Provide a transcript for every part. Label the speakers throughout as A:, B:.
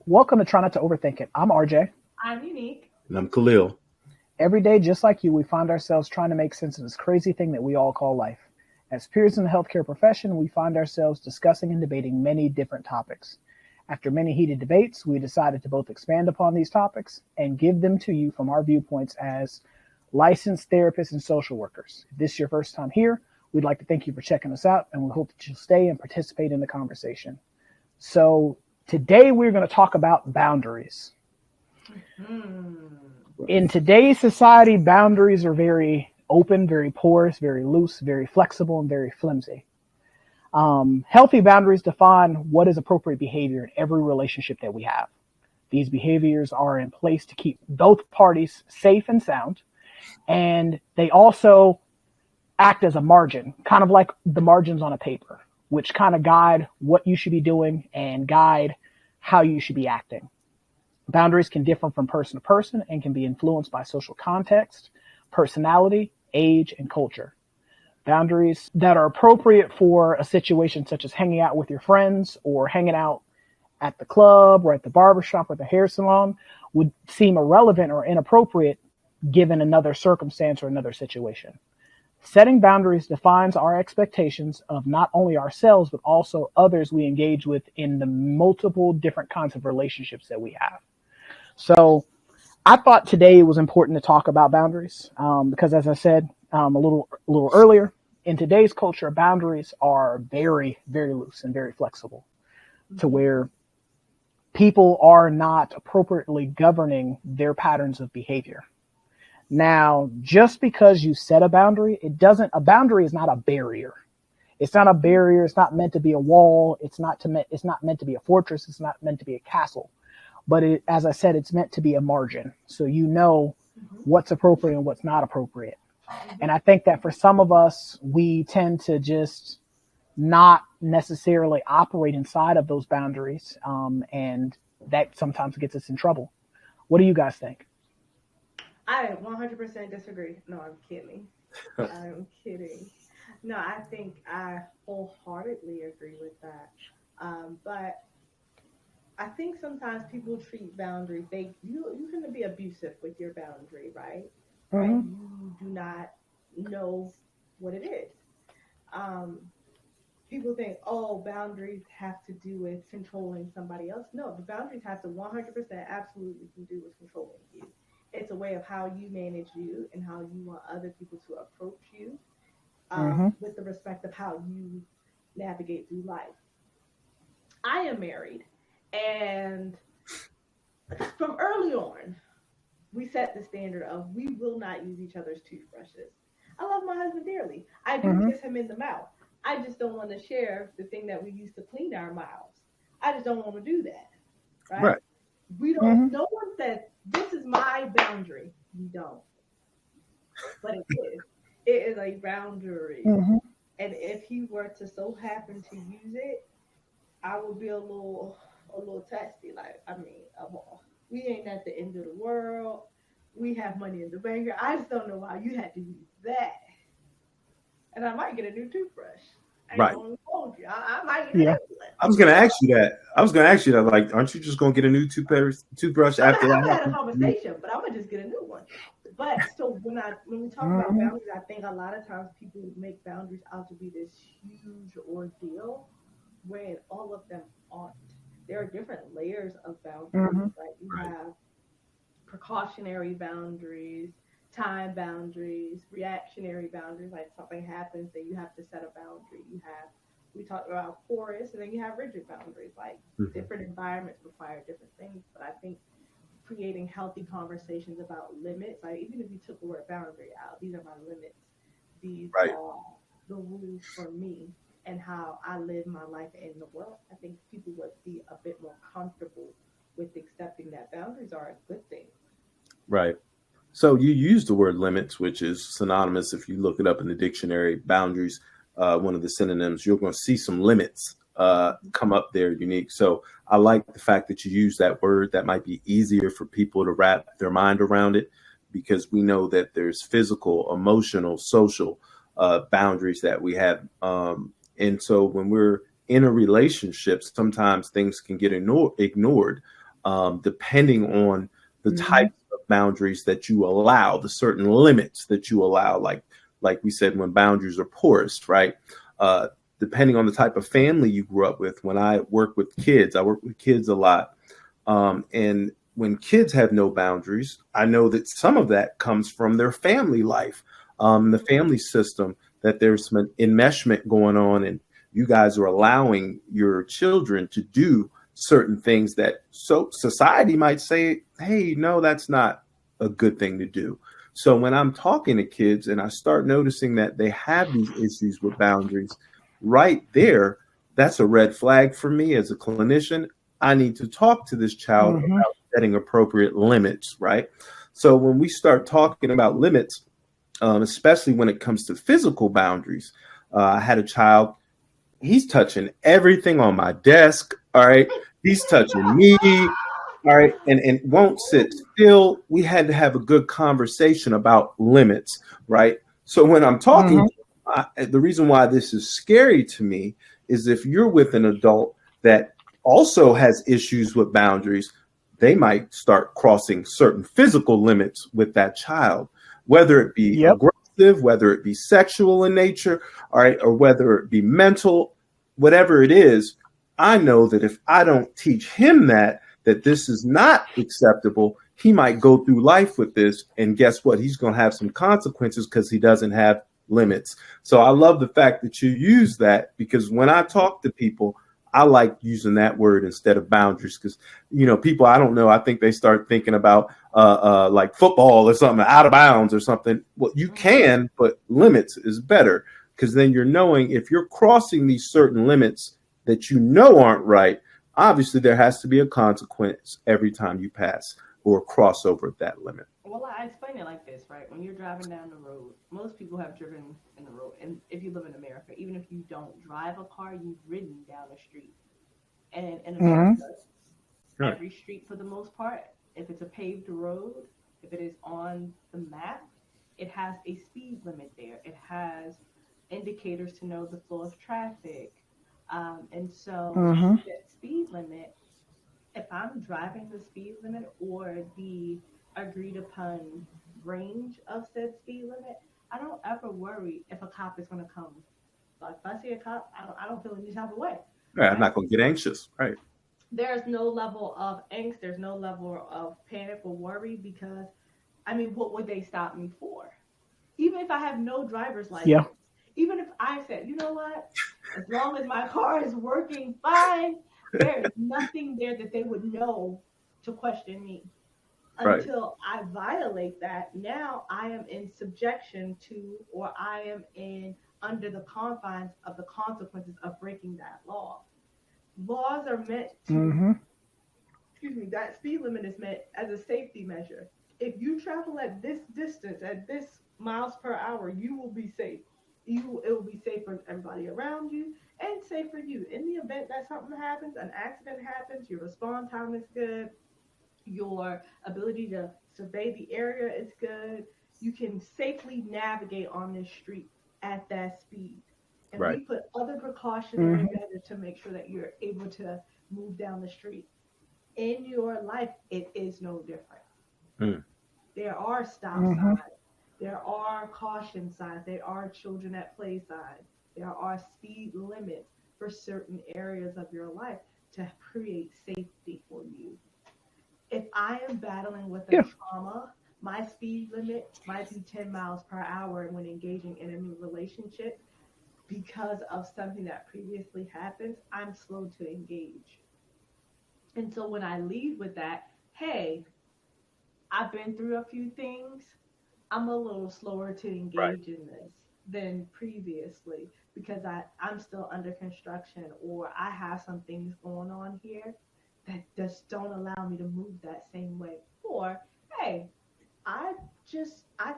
A: Welcome to Try Not to Overthink It. I'm RJ.
B: I'm Unique.
C: And I'm Khalil.
A: Every day, just like you, we find ourselves trying to make sense of this crazy thing that we all call life. As peers in the healthcare profession, we find ourselves discussing and debating many different topics. After many heated debates, we decided to both expand upon these topics and give them to you from our viewpoints as licensed therapists and social workers. If this is your first time here, we'd like to thank you for checking us out, and we hope that you'll stay and participate in the conversation. So today we're going to talk about boundaries. In today's society, boundaries are very open, very porous, very loose, very flexible, and very flimsy. Healthy boundaries define what is appropriate behavior in every relationship that we have. These behaviors are in place to keep both parties safe and sound, and they also act as a margin, kind of like the margins on a paper, which kind of guide what you should be doing and guide how you should be acting. Boundaries can differ from person to person and can be influenced by social context, personality, age, and culture. Boundaries that are appropriate for a situation such as hanging out with your friends or hanging out at the club or at the barbershop or the hair salon would seem irrelevant or inappropriate given another circumstance or another situation. Setting boundaries defines our expectations of not only ourselves, but also others we engage with in the multiple different kinds of relationships that we have. So I thought today it was important to talk about boundaries because, as I said a little earlier, in today's culture, boundaries are very, very loose and very flexible to where people are not appropriately governing their patterns of behavior. Now, just because you set a boundary, a boundary is not a barrier. It's not a barrier. It's not meant to be a wall. It's not meant to be a fortress. It's not meant to be a castle. But as I said, it's meant to be a margin. So you know what's appropriate and what's not appropriate. And I think that for some of us, we tend to just not necessarily operate inside of those boundaries. And that sometimes gets us in trouble. What do you guys think?
B: I 100% disagree. No, I'm kidding. I'm kidding. No, I think I wholeheartedly agree with that. But I think sometimes people treat boundaries. You can be abusive with your boundary, right? Right. You do not know what it is. People think, oh, boundaries have to do with controlling somebody else. No, the boundaries have to 100% absolutely do with controlling you. It's a way of how you manage you and how you want other people to approach you with the respect of how you navigate through life. I am married, and from early on, we set the standard of we will not use each other's toothbrushes. I love my husband dearly. I do kiss him in the mouth. I just don't want to share the thing that we use to clean our mouths. I just don't want to do that. Right. We don't, no one says, this is my boundary. We don't. But it is. It is a boundary. And if he were to so happen to use it, I would be a little testy. Like, I mean, we ain't at the end of the world. We have money in the bank. I just don't know why you had to use that. And I might get a new toothbrush.
C: Right.
B: I might get a new one.
C: I was going to ask you that. Like, aren't you just going to get a new toothbrush after that?
B: I'm gonna have a conversation, but I'm gonna just get a new one. But so when we talk about boundaries, I think a lot of times people make boundaries out to be this huge ordeal, when all of them aren't. There are different layers of boundaries. Right? You have precautionary boundaries, time boundaries, reactionary boundaries. Like something happens, then you have to set a boundary. We talked about porous, and then you have rigid boundaries. Like different environments require different things. But I think creating healthy conversations about limits, like even if you took the word boundary out, these are my limits. These are the rules for me and how I live my life in the world. I think people would be a bit more comfortable with accepting that boundaries are a good thing.
C: Right. So you use the word limits, which is synonymous. If you look it up in the dictionary, boundaries, one of the synonyms, you're going to see some limits come up there, Unique. So I like the fact that you use that word. That might be easier for people to wrap their mind around it, because we know that there's physical, emotional, social boundaries that we have. And so when we're in a relationship, sometimes things can get ignored depending on the
A: Mm-hmm.
C: types of boundaries that you allow, the certain limits that you allow, like we said, when boundaries are porous, right? Uh, Depending on the type of family you grew up with. When I work with kids, I work with kids a lot. And when kids have no boundaries, I know that some of that comes from their family life, the family system, that there's some enmeshment going on, and you guys are allowing your children to do certain things that society might say, hey, no, that's not a good thing to do. So when I'm talking to kids and I start noticing that they have these issues with boundaries, right there, that's a red flag for me as a clinician. I need to talk to this child
A: Mm-hmm.
C: about setting appropriate limits, right? So when we start talking about limits, especially when it comes to physical boundaries, I had a child, he's touching everything on my desk. All right. He's touching me. All right. And won't sit still. We had to have a good conversation about limits. Right. So when I'm talking,
A: Mm-hmm.
C: the reason why this is scary to me is if you're with an adult that also has issues with boundaries, they might start crossing certain physical limits with that child, whether it be
A: Yep.
C: aggressive, whether it be sexual in nature, all right, or whether it be mental, whatever it is. I know that if I don't teach him that this is not acceptable, he might go through life with this, and guess what? He's going to have some consequences because he doesn't have limits. So I love the fact that you use that, because when I talk to people, I like using that word instead of boundaries, because people, I don't know, I think they start thinking about like football or something, out of bounds or something. Well, you can, but limits is better, because then you're knowing if you're crossing these certain limits that aren't right. Obviously, there has to be a consequence every time you pass or cross over that limit.
B: Well, I explain it like this, right? When you're driving down the road, most people have driven in the road. And if you live in America, even if you don't drive a car, you've ridden down the street. And in
A: Mm-hmm.
B: America,
C: Right.
B: every street, for the most part, if it's a paved road, if it is on the map, it has a speed limit there. It has indicators to know the flow of traffic. And so
A: Mm-hmm.
B: that speed limit, if I'm driving the speed limit or the agreed upon range of said speed limit, I don't ever worry if a cop is going to come. Like if I see a cop, I don't feel any type of way,
C: Right. I'm
B: right?
C: not going to get anxious. Right.
B: There's no level of angst, there's no level of panic or worry because, I mean, what would they stop me for? Even if I have no driver's
A: Yeah.
B: license, even if I said, you know what, as long as my car is working fine, there is nothing there that they would know to question me.
C: Right.
B: Until I violate that, now I am in subjection to, or I am in under the confines of the consequences of breaking that law. Laws are meant to,
A: Mm-hmm.
B: excuse me, that speed limit is meant as a safety measure. If you travel at this distance, at this miles per hour, you will be safe. It will be safe for everybody around you and safe for you. In the event that something happens, an accident happens, your response time is good, your ability to survey the area is good. You can safely navigate on this street at that speed. And we
C: Right.
B: put other precautionary
A: Mm-hmm.
B: measures to make sure that you're able to move down the street. In your life, it is no different.
C: Mm.
B: There are stop
A: Mm-hmm.
B: signs, there are caution signs, there are children at play signs, there are speed limits for certain areas of your life to create safety for you. If I am battling with a
A: Yeah.
B: trauma, my speed limit might be 10 miles per hour when engaging in a new relationship because of something that previously happened. I'm slow to engage. And so when I lead with that, hey, I've been through a few things. I'm a little slower to
C: Right.
B: engage in this than previously because I'm still under construction or I have some things going on here that just don't allow me to move that same way. Or, hey, I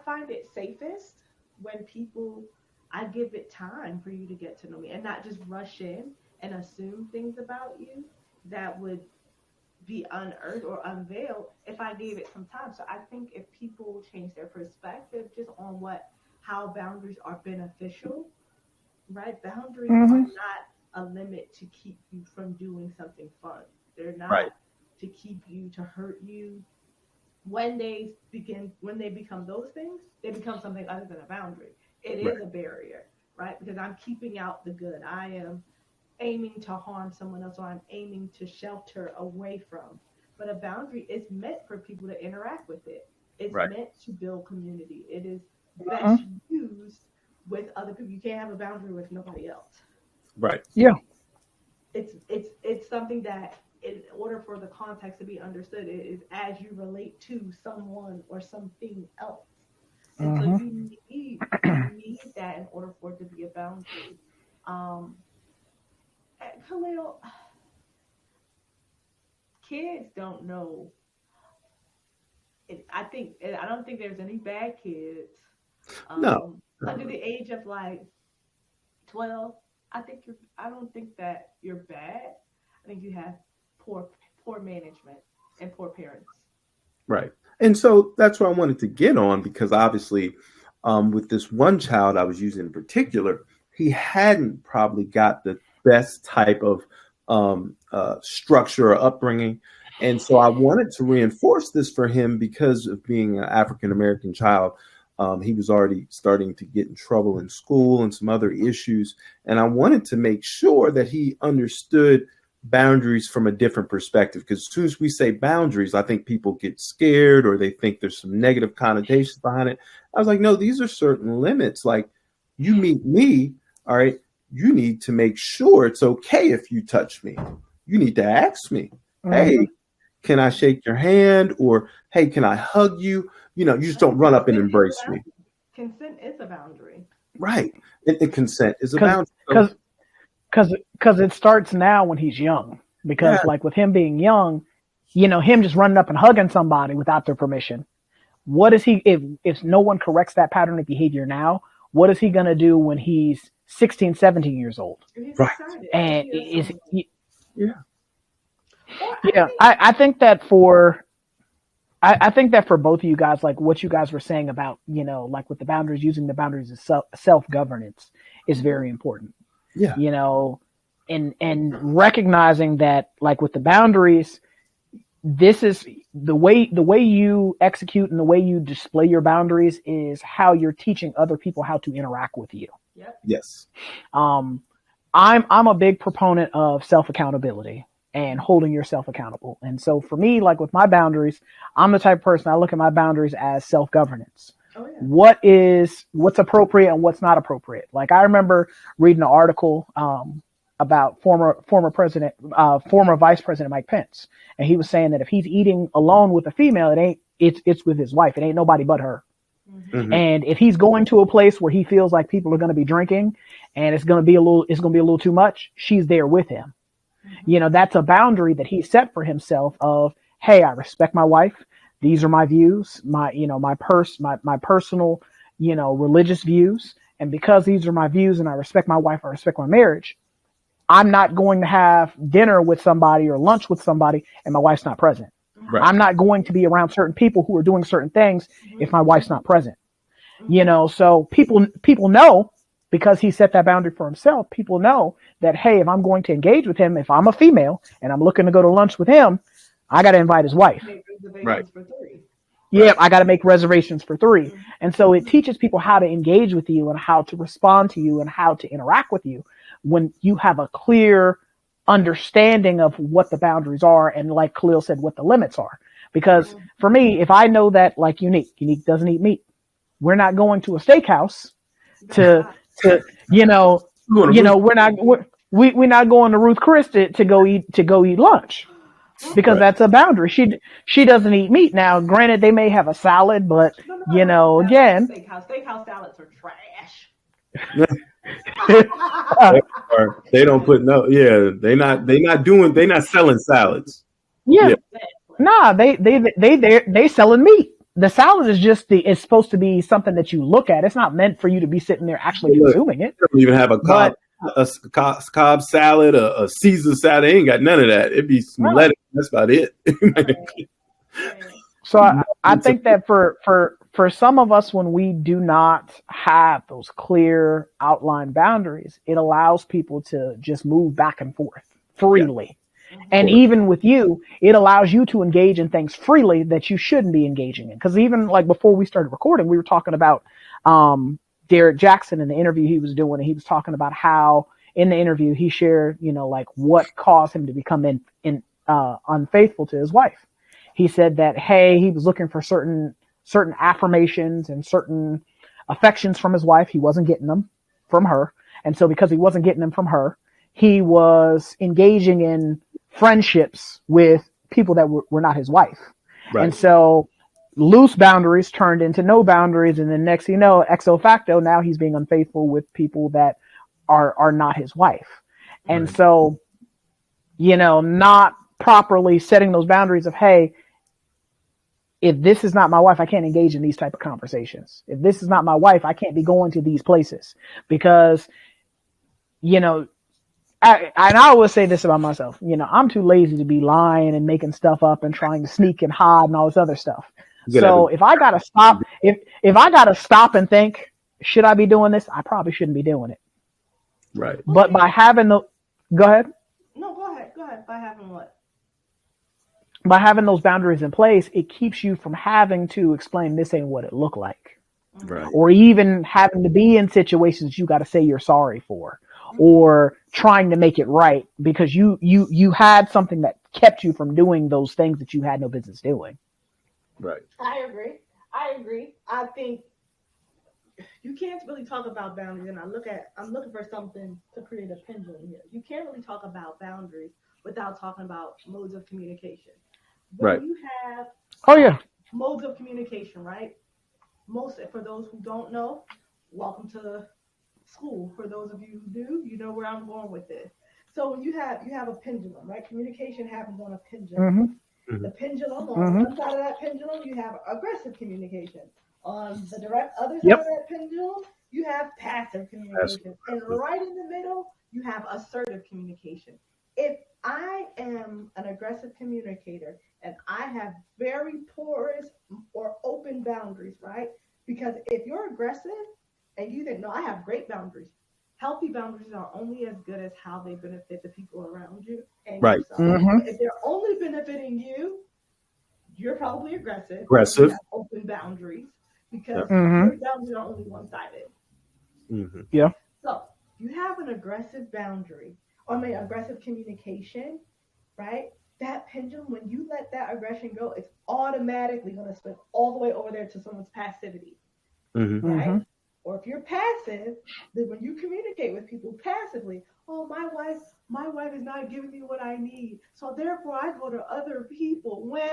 B: find it safest when people I give it time for you to get to know me and not just rush in and assume things about you that would be unearthed or unveiled if I gave it some time. So I think if people change their perspective just on how boundaries are beneficial, right? Boundaries are
A: Mm-hmm.
B: not a limit to keep you from doing something fun. They're
C: Right.
B: not to keep you, to hurt you, when they become those things, they become something other than a boundary. It
C: Right.
B: is a barrier, right? Because I'm keeping out the good. I am aiming to harm someone else, or I'm aiming to shelter away from. But a boundary is meant for people to interact with it. It's
C: Right.
B: meant to build community. It is
A: Uh-huh.
B: best used with other people. You can't have a boundary with nobody else.
C: Right.
A: Yeah.
B: It's something that, in order for the context to be understood, it is as you relate to someone or something else. And so
A: Uh-huh.
B: you need that in order for it to be a boundary. Um, Khalil, kids don't know. I don't think there's any bad kids
C: No.
B: under the age of like 12. I don't think that you're bad. I think you have poor poor management and poor parents.
C: Right. And so that's what I wanted to get on because obviously, with this one child I was using in particular, he hadn't probably got the best type of structure or upbringing. And so I wanted to reinforce this for him because of being an African American child. He was already starting to get in trouble in school and some other issues. And I wanted to make sure that he understood boundaries from a different perspective. Because as soon as we say boundaries, I think people get scared or they think there's some negative connotations behind it. I was like, no, these are certain limits. Like, you meet me, all right, you need to make sure it's okay if you touch me. You need to ask me,
A: Uh-huh.
C: hey, can I shake your hand? Or, hey, can I hug you? You know, you just don't run up and embrace me.
B: Consent is a boundary.
C: Right. And consent is a
A: Because
C: boundary. So,
A: because because it starts now when he's young.
C: yeah,
A: Because like with him being young, him just running up and hugging somebody without their permission. What is he if no one corrects that pattern of behavior now? What is he gonna do when he's 16, 17 years old?
B: And he's
C: right.
B: excited to
A: And
B: hear someone.
C: Yeah.
B: Or
A: yeah, I think that I think that for both of you guys, like what you guys were saying about, like with the boundaries, using the boundaries of self governance is very important.
C: Yeah.
A: You know, and recognizing that, like with the boundaries, this is the way you execute and the way you display your boundaries is how you're teaching other people how to interact with you.
B: Yep.
C: Yes.
A: Um, I'm a big proponent of self accountability and holding yourself accountable. And so for me, like with my boundaries, I'm the type of person I look at my boundaries as self governance.
B: Oh yeah.
A: What's appropriate and what's not appropriate. Like I remember reading an article about former Vice President Mike Pence, and he was saying that if he's eating alone with a female, it's with his wife. It ain't nobody but her.
B: Mm-hmm.
C: Mm-hmm.
A: And if he's going to a place where he feels like people are going to be drinking, and it's going to be a little too much, she's there with him.
B: Mm-hmm.
A: That's a boundary that he set for himself of, hey, I respect my wife. These are my views, my personal, religious views. And because these are my views and I respect my wife, I respect my marriage, I'm not going to have dinner with somebody or lunch with somebody and my wife's not present.
C: Right.
A: I'm not going to be around certain people who are doing certain things if my wife's not present. So people know, because he set that boundary for himself, people know that, hey, if I'm going to engage with him, if I'm a female and I'm looking to go to lunch with him, I got to invite his wife.
B: Make reservations
C: Right.
B: for 3.
A: Yeah,
C: Right.
A: I got to make reservations for 3.
B: Mhm.
A: And so it teaches people how to engage with you and how to respond to you and how to interact with you when you have a clear understanding of what the boundaries are and, like Khalil said, what the limits are. Because for me, if I know that, like Unique doesn't eat meat, we're not going to a steakhouse to
C: You want to
A: we're not going to Ruth Chris to go eat lunch, because
C: Right.
A: that's a boundary. She doesn't eat meat. Now, granted, they may have a salad, but
B: No,
A: again,
B: steakhouse salads are trash.
C: They don't put no. Yeah, they not selling salads.
A: yeah,
C: Yeah.
A: nah, they selling meat. The salad is it's supposed to be something that you look at. It's not meant for you to be sitting there actually
C: Look,
A: consuming it.
C: They don't even have a
A: But
C: Cobb salad, a Caesar salad. They ain't got none of that. It'd be some
A: Right.
C: lettuce. That's about it.
A: so I think that for some of us, when we do not have those clear outline boundaries, it allows people to just move back and forth freely. And even with you, it allows you to engage in things freely that you shouldn't be engaging in. Because even like before we started recording, we were talking about Derek Jackson in the interview he was doing. And he was talking about how in the interview he shared, like what caused him to become unfaithful to his wife. He said that, hey, he was looking for certain affirmations and certain affections from his wife. He wasn't getting them from her. And so because he wasn't getting them from her, he was engaging in friendships with people that were not his wife. Right. And so loose boundaries turned into no boundaries. And then next, ex facto, now he's being unfaithful with people that are not his wife. Right. And so, not properly setting those boundaries of, hey, if this is not my wife, I can't engage in these type of conversations. If this is not my wife, I can't be going to these places because, I always say this about myself, I'm too lazy to be lying and making stuff up and trying to sneak and hide and all this other stuff. So if I gotta stop, if I gotta stop and think, should I be doing this? I probably shouldn't be doing it.
C: Right.
A: But by having go ahead.
B: No, go ahead. By having what?
A: By having those boundaries in place, it keeps you from having to explain this ain't what it looked like.
C: Right.
A: Or even having to be in situations you got to say you're sorry for. Or trying to make it right because you had something that kept you from doing those things that you had no business doing.
C: Right.
B: I agree. I think you can't really talk about boundaries, and I'm looking for something to create a pendulum here. You can't really talk about boundaries without talking about modes of communication. When you have modes of communication, right? For those who don't know, welcome to school. For those of you who do, you know where I'm going with this. So when you have a pendulum, right? Communication happens on a pendulum. Mm-hmm. The pendulum, on one side of that pendulum, you have aggressive communication. On the direct other side of that pendulum, you have passive communication. And right in the middle, you have assertive communication. If I am an aggressive communicator and I have very porous or open boundaries, right? Because if you're aggressive and you think, no, I have great boundaries. Healthy boundaries are only as good as how they benefit the people around you and yourself. Mm-hmm. If they're only benefiting you, you're probably aggressive. You have open boundaries because your boundaries are only one-sided.
C: Mm-hmm.
A: Yeah.
B: So you have an aggressive boundary aggressive communication, right? That pendulum, when you let that aggression go, it's automatically going to spin all the way over there to someone's passivity, right? Mm-hmm. Or if you're passive, then when you communicate with people passively, oh, my wife is not giving me what I need, so therefore I go to other people. When,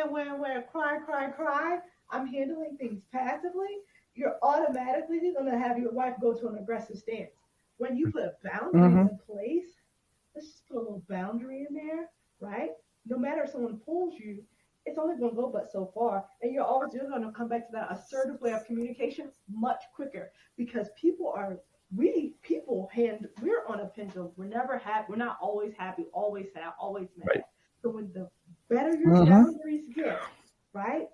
B: cry. I'm handling things passively. You're automatically going to have your wife go to an aggressive stance. When you put boundaries in place, let's just put a little boundary in there, right? No matter if someone pulls you, it's only going to go but so far. And you're going to come back to that assertive way of communication much quicker because we're on a pendulum. We're never happy. We're not always happy, always sad, always mad. Right. So when the better your boundaries get, right,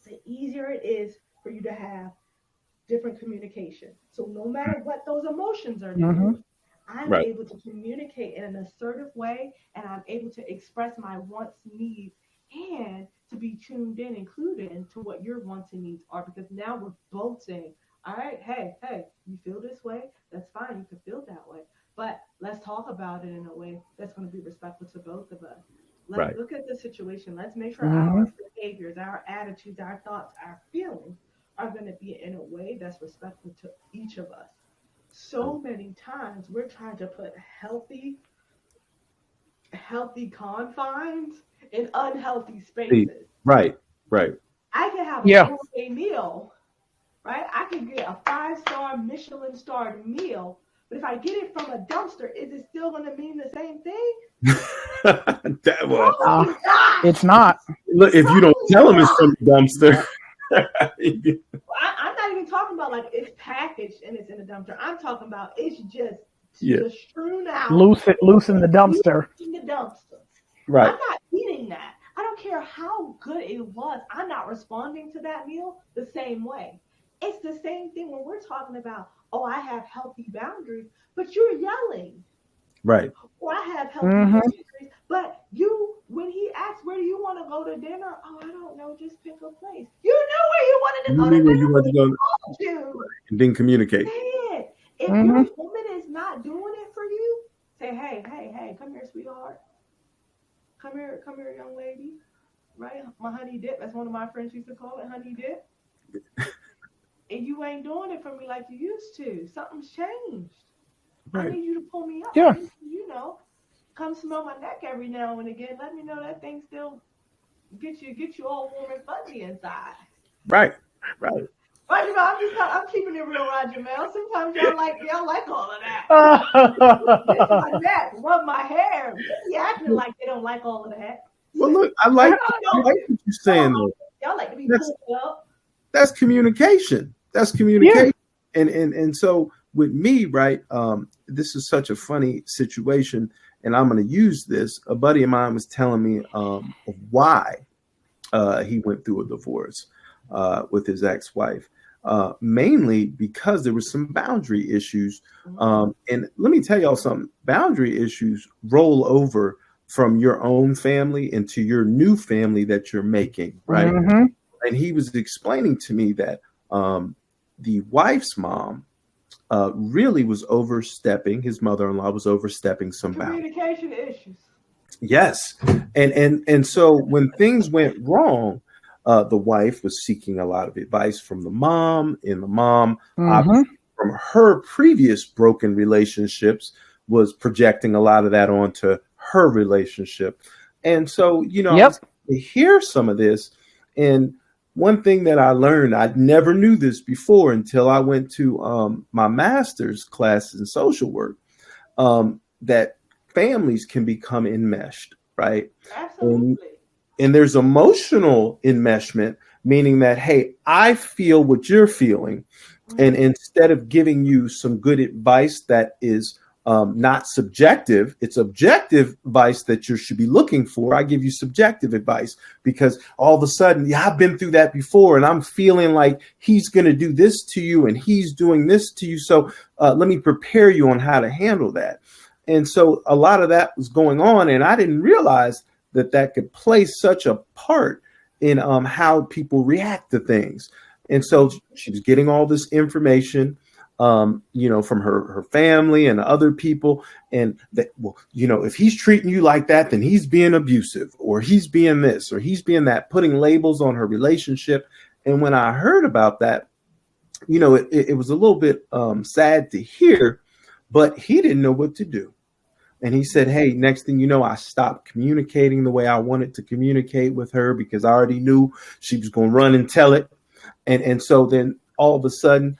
B: the easier it is for you to have different communication. So no matter what those emotions are doing, I'm able to communicate in an assertive way, and I'm able to express my wants, needs, and to be tuned in, included into what your wants and needs are. Because now we're both saying, all right, hey, you feel this way? That's fine. You can feel that way. But let's talk about it in a way that's going to be respectful to both of us. Let's look at the situation. Let's make sure our behaviors, our attitudes, our thoughts, our feelings are going to be in a way that's respectful to each of us. So many times we're trying to put healthy confines in unhealthy spaces.
C: Right.
B: I can have a gourmet meal, right? I can get a 5-star Michelin-starred meal, but if I get it from a dumpster, is it still going to mean the same thing?
A: It's not.
C: Look, if you don't tell them it's from the dumpster.
B: I'm not even talking about like it's packaged and it's in the dumpster. I'm talking about it's just strewn out.
A: Loose in the dumpster.
B: In the dumpster.
C: Right.
B: I'm not eating that. I don't care how good it was. I'm not responding to that meal the same way. It's the same thing when we're talking about, oh, I have healthy boundaries, but you're yelling.
C: Right.
B: Or I have healthy boundaries, But when he asked, where do you want to go to dinner? Oh, I don't know, just pick a place. You knew where you wanted to
C: You
B: go
C: knew
B: to
C: where
B: dinner
C: you
B: when
C: wanted to
B: he
C: go
B: called you.
C: and didn't communicate.
B: Say it. If
A: Mm-hmm.
B: your woman is not doing it for you, say, hey, hey, hey, come here, sweetheart. Come here, young lady. Right? My honey dip. That's one of my friends used to call it honey dip. And you ain't doing it for me like you used to. Something's changed. I
C: Right.
B: need you to pull me up. I
A: Yeah.
B: need you, come smell my neck every now and again. Let me know that thing still get you all warm and fuzzy inside.
C: Right. Right.
B: Roger Mel, I'm keeping it real, Roger Mel. Sometimes y'all like all of that. Lift my neck, rub my hair. You be acting like they don't like all of that.
C: Well,
B: So,
C: look,
B: no,
C: I like what you're saying though.
B: y'all like to be
C: That's
B: pulled up.
C: that's communication. That's
A: Yeah.
C: communication. And so with me, right, this is such a funny situation, and I'm going to use this. A buddy of mine was telling me of why he went through a divorce with his ex-wife, mainly because there was some boundary issues. And let me tell y'all something: boundary issues roll over from your own family into your new family that you're making, right?
A: Mm-hmm.
C: And he was explaining to me that um, the wife's mom really was overstepping. His mother-in-law was overstepping some boundaries.
B: Communication issues.
C: Yes, and so when things went wrong, the wife was seeking a lot of advice from the mom, and the mom,
A: Mm-hmm.
C: obviously, from her previous broken relationships, was projecting a lot of that onto her relationship. And so, I was
A: Yep.
C: to hear some of this, and one thing that I learned, I never knew this before until I went to my master's class in social work, that families can become enmeshed, right? And,
B: Absolutely.
C: and there's emotional enmeshment, meaning that, hey, I feel what you're feeling. And
B: Mm-hmm.
C: instead of giving you some good advice that is not subjective, it's objective advice that you should be looking for. I give you subjective advice because all of a sudden, yeah, I've been through that before and I'm feeling like he's going to do this to you and he's doing this to you. So let me prepare you on how to handle that. And so a lot of that was going on. And I didn't realize that that could play such a part in how people react to things. And so she was getting all this information, from her family and other people. And that, well, if he's treating you like that, then he's being abusive or he's being this or he's being that, putting labels on her relationship. And when I heard about that, it was a little bit sad to hear, but he didn't know what to do. And he said, hey, next thing you know, I stopped communicating the way I wanted to communicate with her because I already knew she was going to run and tell it. And so then all of a sudden,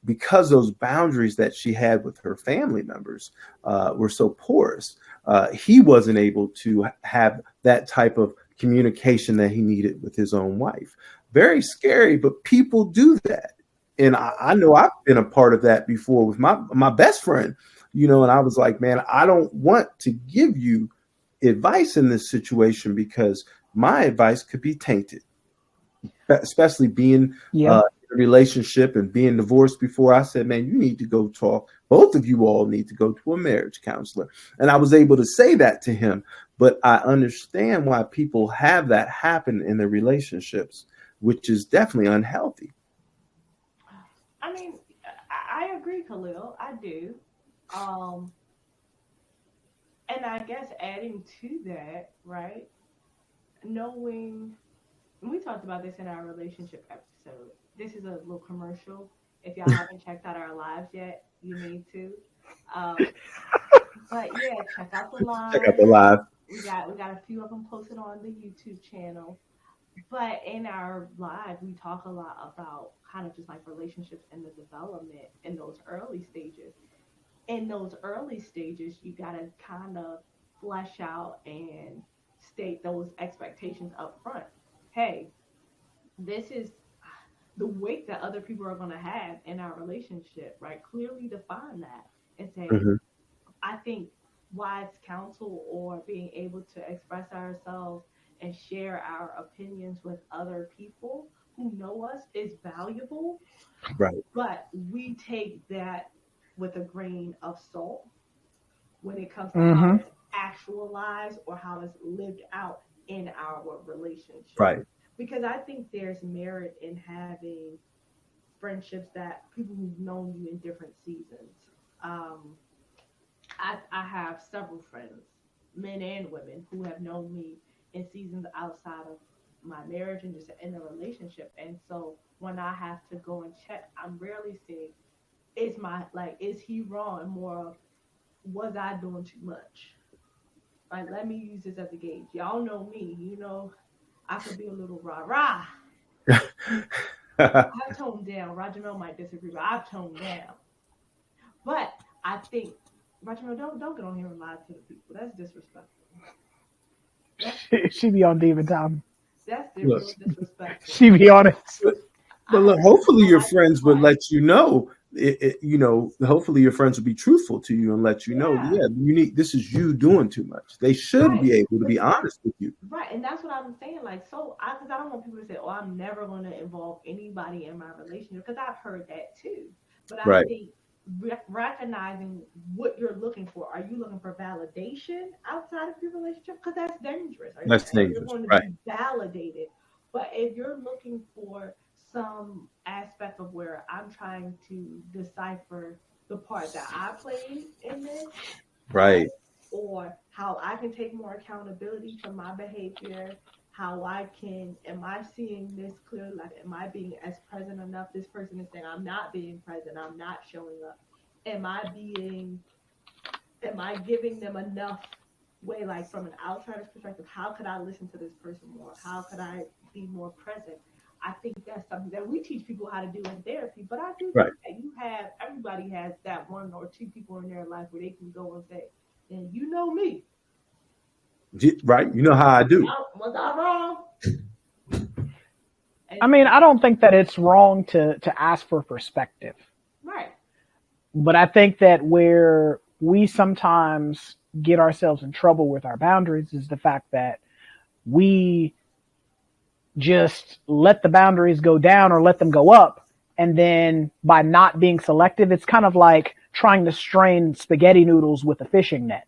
C: because those boundaries that she had with her family members were so porous, he wasn't able to have that type of communication that he needed with his own wife. Very scary, but people do that. And I know I've been a part of that before with my best friend, and I was like, man, I don't want to give you advice in this situation because my advice could be tainted, especially being
A: Yep.
C: in a relationship and being divorced before. I said, man, you need to go talk. Both of you all need to go to a marriage counselor. And I was able to say that to him. But I understand why people have that happen in their relationships, which is definitely unhealthy.
B: I mean, I agree, Khalil. I do. Um, and I guess adding to that, right? Knowing, and we talked about this in our relationship episode. This is a little commercial. If y'all haven't checked out our lives yet, you need to. Um, but yeah, check out the
C: Check out
B: live.
C: the live.
B: We got a few of them posted on the YouTube channel. But in our live, we talk a lot about kind of just like relationships and the development in those early stages. In those early stages, you got to kind of flesh out and state those expectations up front. Hey, this is the weight that other people are going to have in our relationship, right? Clearly define that and say,
C: Mm-hmm.
B: I think wise counsel or being able to express ourselves and share our opinions with other people who know us is valuable,
C: Right.
B: but we take that with a grain of salt when it comes to how
A: Mm-hmm.
B: it's actualized or how it's lived out in our relationship.
C: Right.
B: Because I think there's merit in having friendships that people who've known you in different seasons. Um, I have several friends, men and women, who have known me in seasons outside of my marriage and just in a relationship. And so when I have to go and check, I'm rarely saying, is he wrong? And more of, was I doing too much? Right, let me use this as a gauge. Y'all know me, I could be a little rah rah. I've toned down. Roger Mel might disagree, but I've toned down. But I think Roger Mel, don't get on here and lie to the people. That's disrespectful.
A: She be on Demon Time.
B: That's
C: Look.
B: real disrespectful.
A: She be on it.
C: But look, hopefully your friends would let you know. Hopefully your friends will be truthful to you and let you know.
B: Yeah.
C: Yeah, you need. This is you doing too much. They should
B: Right.
C: be able to be honest with you.
B: Right, and that's what I'm saying. Like, because I don't want people to say, "Oh, I'm never going to involve anybody in my relationship," because I've heard that too. But I
C: Right.
B: think recognizing what you're looking for. Are you looking for validation outside of your relationship? Because that's dangerous.
C: That's
B: You're
C: dangerous.
B: going to
C: Right.
B: be validated. But if you're looking for some aspect of where I'm trying to decipher the part that I played in this,
C: Right.
B: or how I can take more accountability for my behavior, am I seeing this clearly? Like, am I being as present enough? This person is saying, I'm not being present, I'm not showing up. Am I giving them enough way, like from an outsider's perspective, how could I listen to this person more? How could I be more present? I think that's something that we teach people how to do in therapy, but I do
C: Right.
B: think that everybody has that one or two people in their life where they can go and say, and you know me.
C: Right. You know how I do.
B: Was I wrong?
A: I mean, I don't think that it's wrong to ask for perspective.
B: Right.
A: But I think that where we sometimes get ourselves in trouble with our boundaries is the fact that we just let the boundaries go down or let them go up. And then by not being selective, it's kind of like trying to strain spaghetti noodles with a fishing net.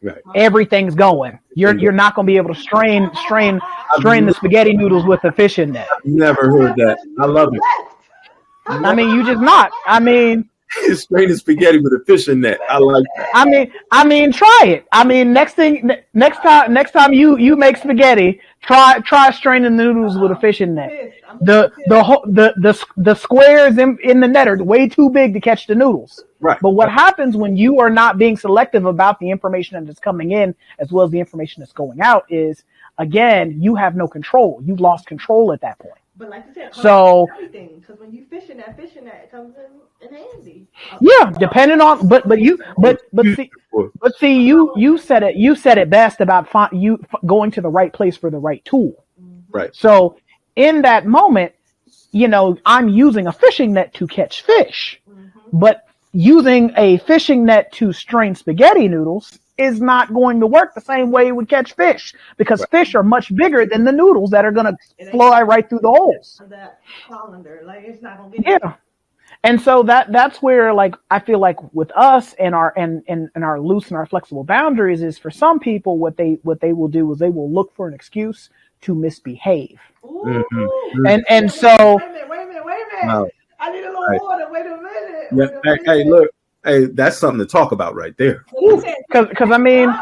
C: Right.
A: Everything's going. You're not going to be able to strain the spaghetti noodles with a fishing net.
C: I've never heard that. I love it.
A: I mean, you just not. I mean,
C: straining spaghetti with a fishing net. I like that.
A: I mean, try it. I mean, next time you make spaghetti, try straining the noodles with a fishing net. The squares in the net are way too big to catch the noodles.
C: Right.
A: But what happens when you are not being selective about the information that's coming in as well as the information that's going out is, again, you have no control. You've lost control at that point.
B: But like you said,
A: so
B: everything, because when you fishing that comes in handy.
A: Yeah, depending on, but see, you said it best about you going to the right place for the right tool.
C: Right.
A: So in that moment, I'm using a fishing net to catch fish, but using a fishing net to strain spaghetti noodles is not going to work the same way it would catch fish, because fish are much bigger than the noodles that are going to fly right through the holes.
B: That colander, like, it's not going to get
A: it. And so that's where, like, I feel like with us and our loose and our flexible boundaries is, for some people, what they will do is they will look for an excuse to misbehave. And so
B: wait a minute. No. I need a little water. Wait a minute.
C: Hey, look. Hey, that's something to talk about right there.
A: Because I mean,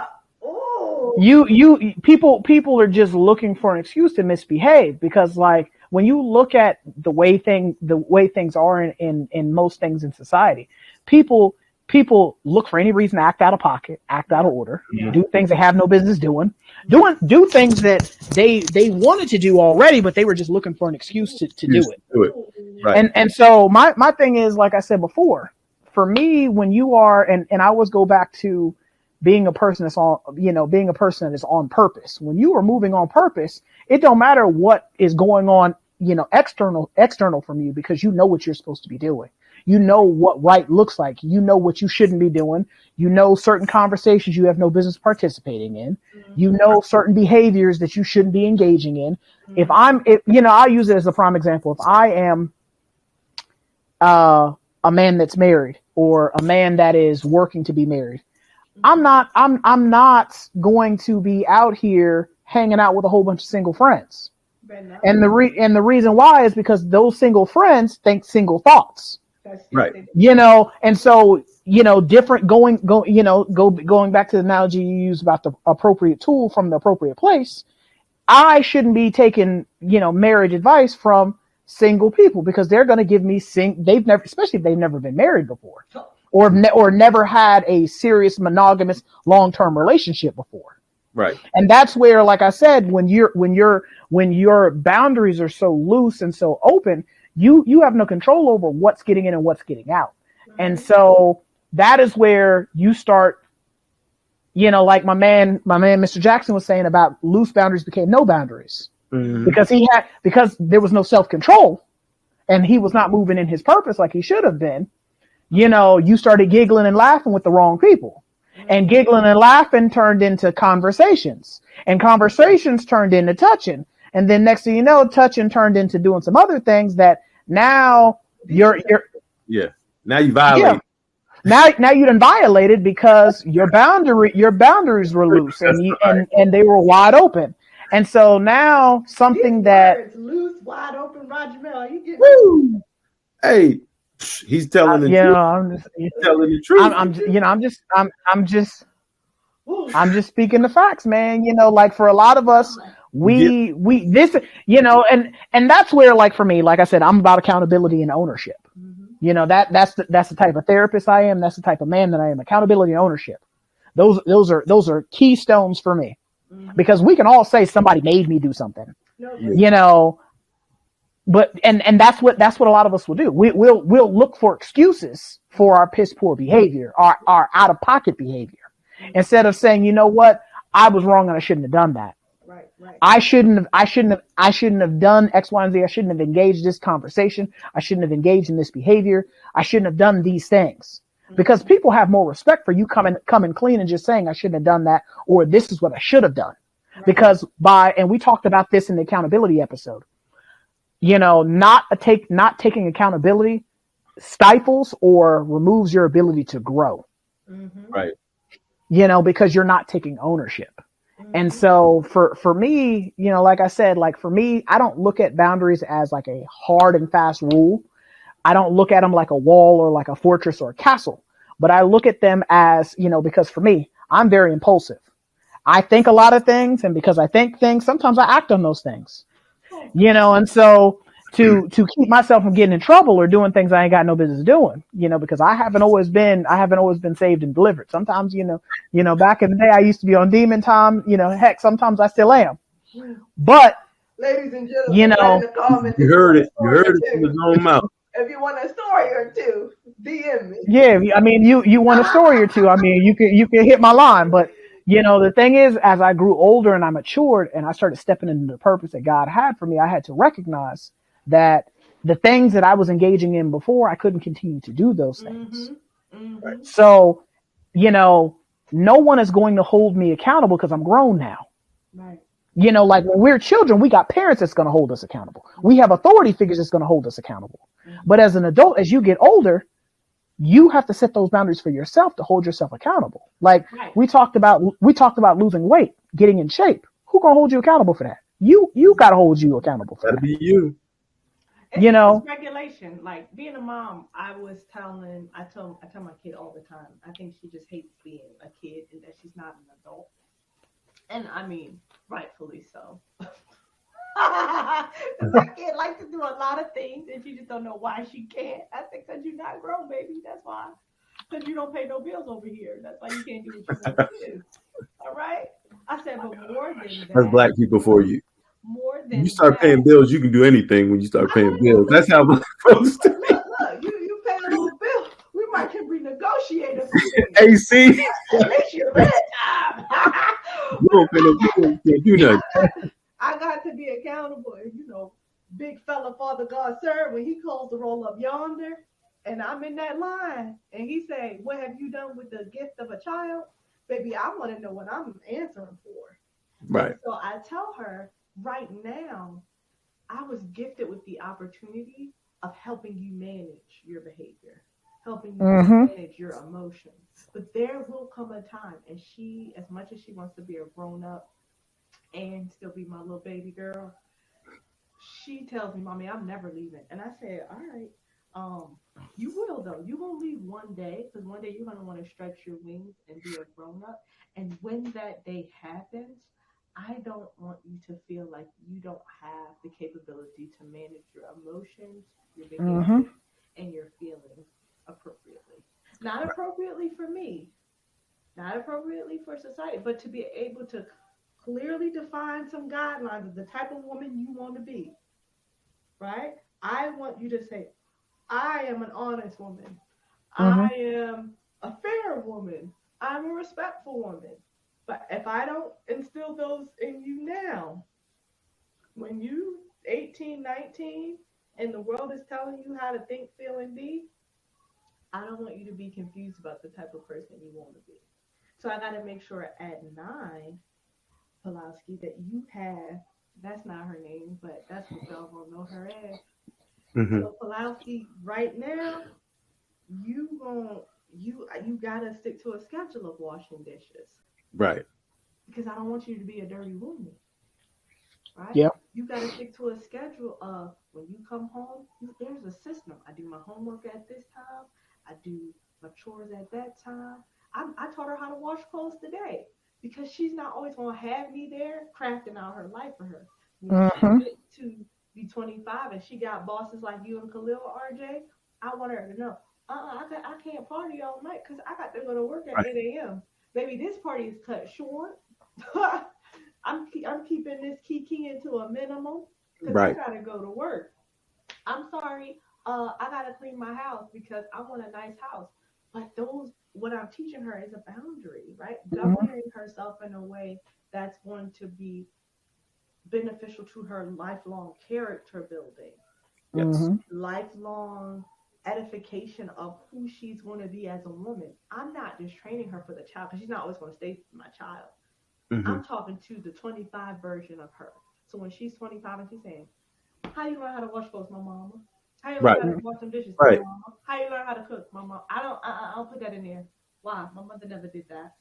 A: people are just looking for an excuse to misbehave, because, like, when you look at the way things are in most things in society, people look for any reason to act out of pocket, act out of order, do things they have no business doing, do things that they wanted to do already, but they were just looking for an excuse to do it.
C: Right.
A: And so my thing is, like I said before, for me, when you are, and I always go back to being a person that's that is on purpose. When you are moving on purpose, it don't matter what is going on, external from you, because you know what you're supposed to be doing. You know what right looks like. You know what you shouldn't be doing. You know certain conversations you have no business participating in. You know certain behaviors that you shouldn't be engaging in. If I'll use it as a prime example. If I am a man that's married, or a man that is working to be married, I'm not going to be out here hanging out with a whole bunch of single friends. And the reason why is because those single friends think single thoughts.
C: Right.
A: And so, different going back to the analogy you used about the appropriate tool from the appropriate place. I shouldn't be taking, marriage advice from single people because they're going to give me especially if they've never been married before or never had a serious monogamous long-term relationship before.
C: Right.
A: And that's where, like I said, when your boundaries are so loose and so open, you have no control over what's getting in and what's getting out. Mm-hmm. And so that is where you start, like my man, Mr. Jackson was saying about loose boundaries became no boundaries. Mm-hmm. Because there was no self-control and he was not moving in his purpose like he should have been. You started giggling and laughing with the wrong people. And giggling and laughing turned into conversations, and conversations turned into touching. And then next thing you know, touching turned into doing some other things that now you're
C: now you violate.
A: Yeah. Now you done violated because your boundaries were loose and they were wide open. And so now something
B: these
A: that
B: words, loose, wide open, Roger Mel, you get
A: woo.
C: Hey, he's telling the truth. He's telling the truth.
A: I'm just speaking the facts, man. Like for a lot of us, we and that's where, like for me, like I said, I'm about accountability and ownership. Mm-hmm. That's the type of therapist I am. That's the type of man that I am. Accountability and ownership. Those are keystones for me, because we can all say somebody made me do something, but and that's what a lot of us will do. We'll look for excuses for our piss poor behavior, our out of pocket behavior, instead of saying, you know what, I was wrong and I shouldn't have done that.
B: Right.
A: I shouldn't have done X, Y, and Z. I shouldn't have engaged this conversation. I shouldn't have engaged in this behavior. I shouldn't have done these things. Because people have more respect for you coming clean and just saying I shouldn't have done that, or this is what I should have done. Right. Because and we talked about this in the accountability episode. Not taking accountability stifles or removes your ability to grow.
B: Mm-hmm.
C: Right.
A: Because you're not taking ownership. Mm-hmm. And so for me, like I said, like for me, I don't look at boundaries as like a hard and fast rule. I don't look at them like a wall or like a fortress or a castle, but I look at them as, because for me, I'm very impulsive. I think a lot of things, and because I think things, sometimes I act on those things. And so to keep myself from getting in trouble or doing things I ain't got no business doing, because I haven't always been saved and delivered. Sometimes, back in the day I used to be on demon time, heck, sometimes I still am. But
B: ladies and gentlemen,
C: you heard it from his own mouth.
B: If you want a story or two, DM me.
A: Yeah, I mean, you want a story or two. I mean, you can hit my line, but the thing is, as I grew older and I matured and I started stepping into the purpose that God had for me, I had to recognize that the things that I was engaging in before, I couldn't continue to do those things.
B: Mm-hmm. Mm-hmm.
A: So, no one is going to hold me accountable because I'm grown now.
B: Right.
A: Like when we're children, we got parents that's going to hold us accountable. We have authority figures that's going to hold us accountable. Mm-hmm. But as an adult, as you get older, you have to set those boundaries for yourself to hold yourself accountable. Like we talked about losing weight, getting in shape. Who going to hold you accountable for that? You got to hold you accountable for that.
C: That'd be you.
B: It's regulation. Like being a mom, I tell my kid all the time, I think she just hates being a kid and that she's not an adult. And I mean, rightfully so. That kid likes to do a lot of things and she just don't know why she can't. I think because you're not grown, baby. That's why. Because you don't pay no bills over here. That's why you can't do what you want to do. All right? I said, but more than that.
C: That's black people for you.
B: More than
C: you start paying bills, you can do anything when you start paying bills. That's how black folks do.
B: Look, you pay a little bill. We might can renegotiate a few things.
C: Hey, see?
B: At least you're red time.
C: You don't pay no bills, you can't do nothing.
B: I got to be accountable. Big fella, Father God, sir, when he calls the roll up yonder, and I'm in that line, and he say, what have you done with the gift of a child? Baby, I want to know what I'm answering for.
C: Right.
B: And so I tell her, right now, I was gifted with the opportunity of helping you manage your behavior, helping you manage your emotions. But there will come a time, and she, as much as she wants to be a grown up and still be my little baby girl, she tells me, "Mommy, I'm never leaving." And I said, "All right, um, you will though. You will leave one day because one day you're gonna want to stretch your wings and be a grown up. And when that day happens, I don't want you to feel like you don't have the capability to manage your emotions, your
A: Mm-hmm.
B: behavior, and your feelings appropriately. Not appropriately for me, not appropriately for society, but to be able to clearly define some guidelines of the type of woman you want to be, right? I want you to say, I am an honest woman. I
A: Mm-hmm.
B: am a fair woman. I'm a respectful woman. But if I don't instill those in you now, when you 18, 19, and the world is telling you how to think, feel, and be, I don't want you to be confused about the type of person you want to be. So I got to make sure at 9, Pulaski, that you have, that's not her name, but that's what y'all gonna know her as.
C: Hmm.
B: So Pulaski, right now, you gon' you gotta stick to a schedule of washing dishes
C: Right.
B: because I don't want you to be a dirty woman, right?
A: Yep.
B: You gotta stick to a schedule of when you come home. There's a system. I do my homework at this time. I do my chores at that time. I taught her how to wash clothes today because she's not always gonna have me there crafting out her life for her. When she
A: Mm-hmm.
B: get to be 25 and she got bosses like you and Khalil, RJ, I want her to know, I can't party all night because I got to go to work at
C: Right.
B: 8 a.m. Baby, this party is cut short. I'm keeping this kiki into a minimum because I
C: Right.
B: gotta go to work. I'm sorry, I gotta clean my house because I want a nice house. But those, what I'm teaching her is a boundary, right?
A: Mm-hmm.
B: Governing herself in a way that's going to be beneficial to her lifelong character building,
C: Yes.
A: Mm-hmm.
B: lifelong edification of who she's going to be as a woman. I'm not just training her for the child because she's not always going to stay my child.
C: Hmm.
B: I'm talking to the 25 version of her. So when she's 25 and she's saying, "How you learn how to wash clothes, my mama? How you learn
C: Right.
B: how to wash some dishes, my
C: Right.
B: mama? How you learn how to cook, my mama?" I don't put that in there. Why? My mother never did that.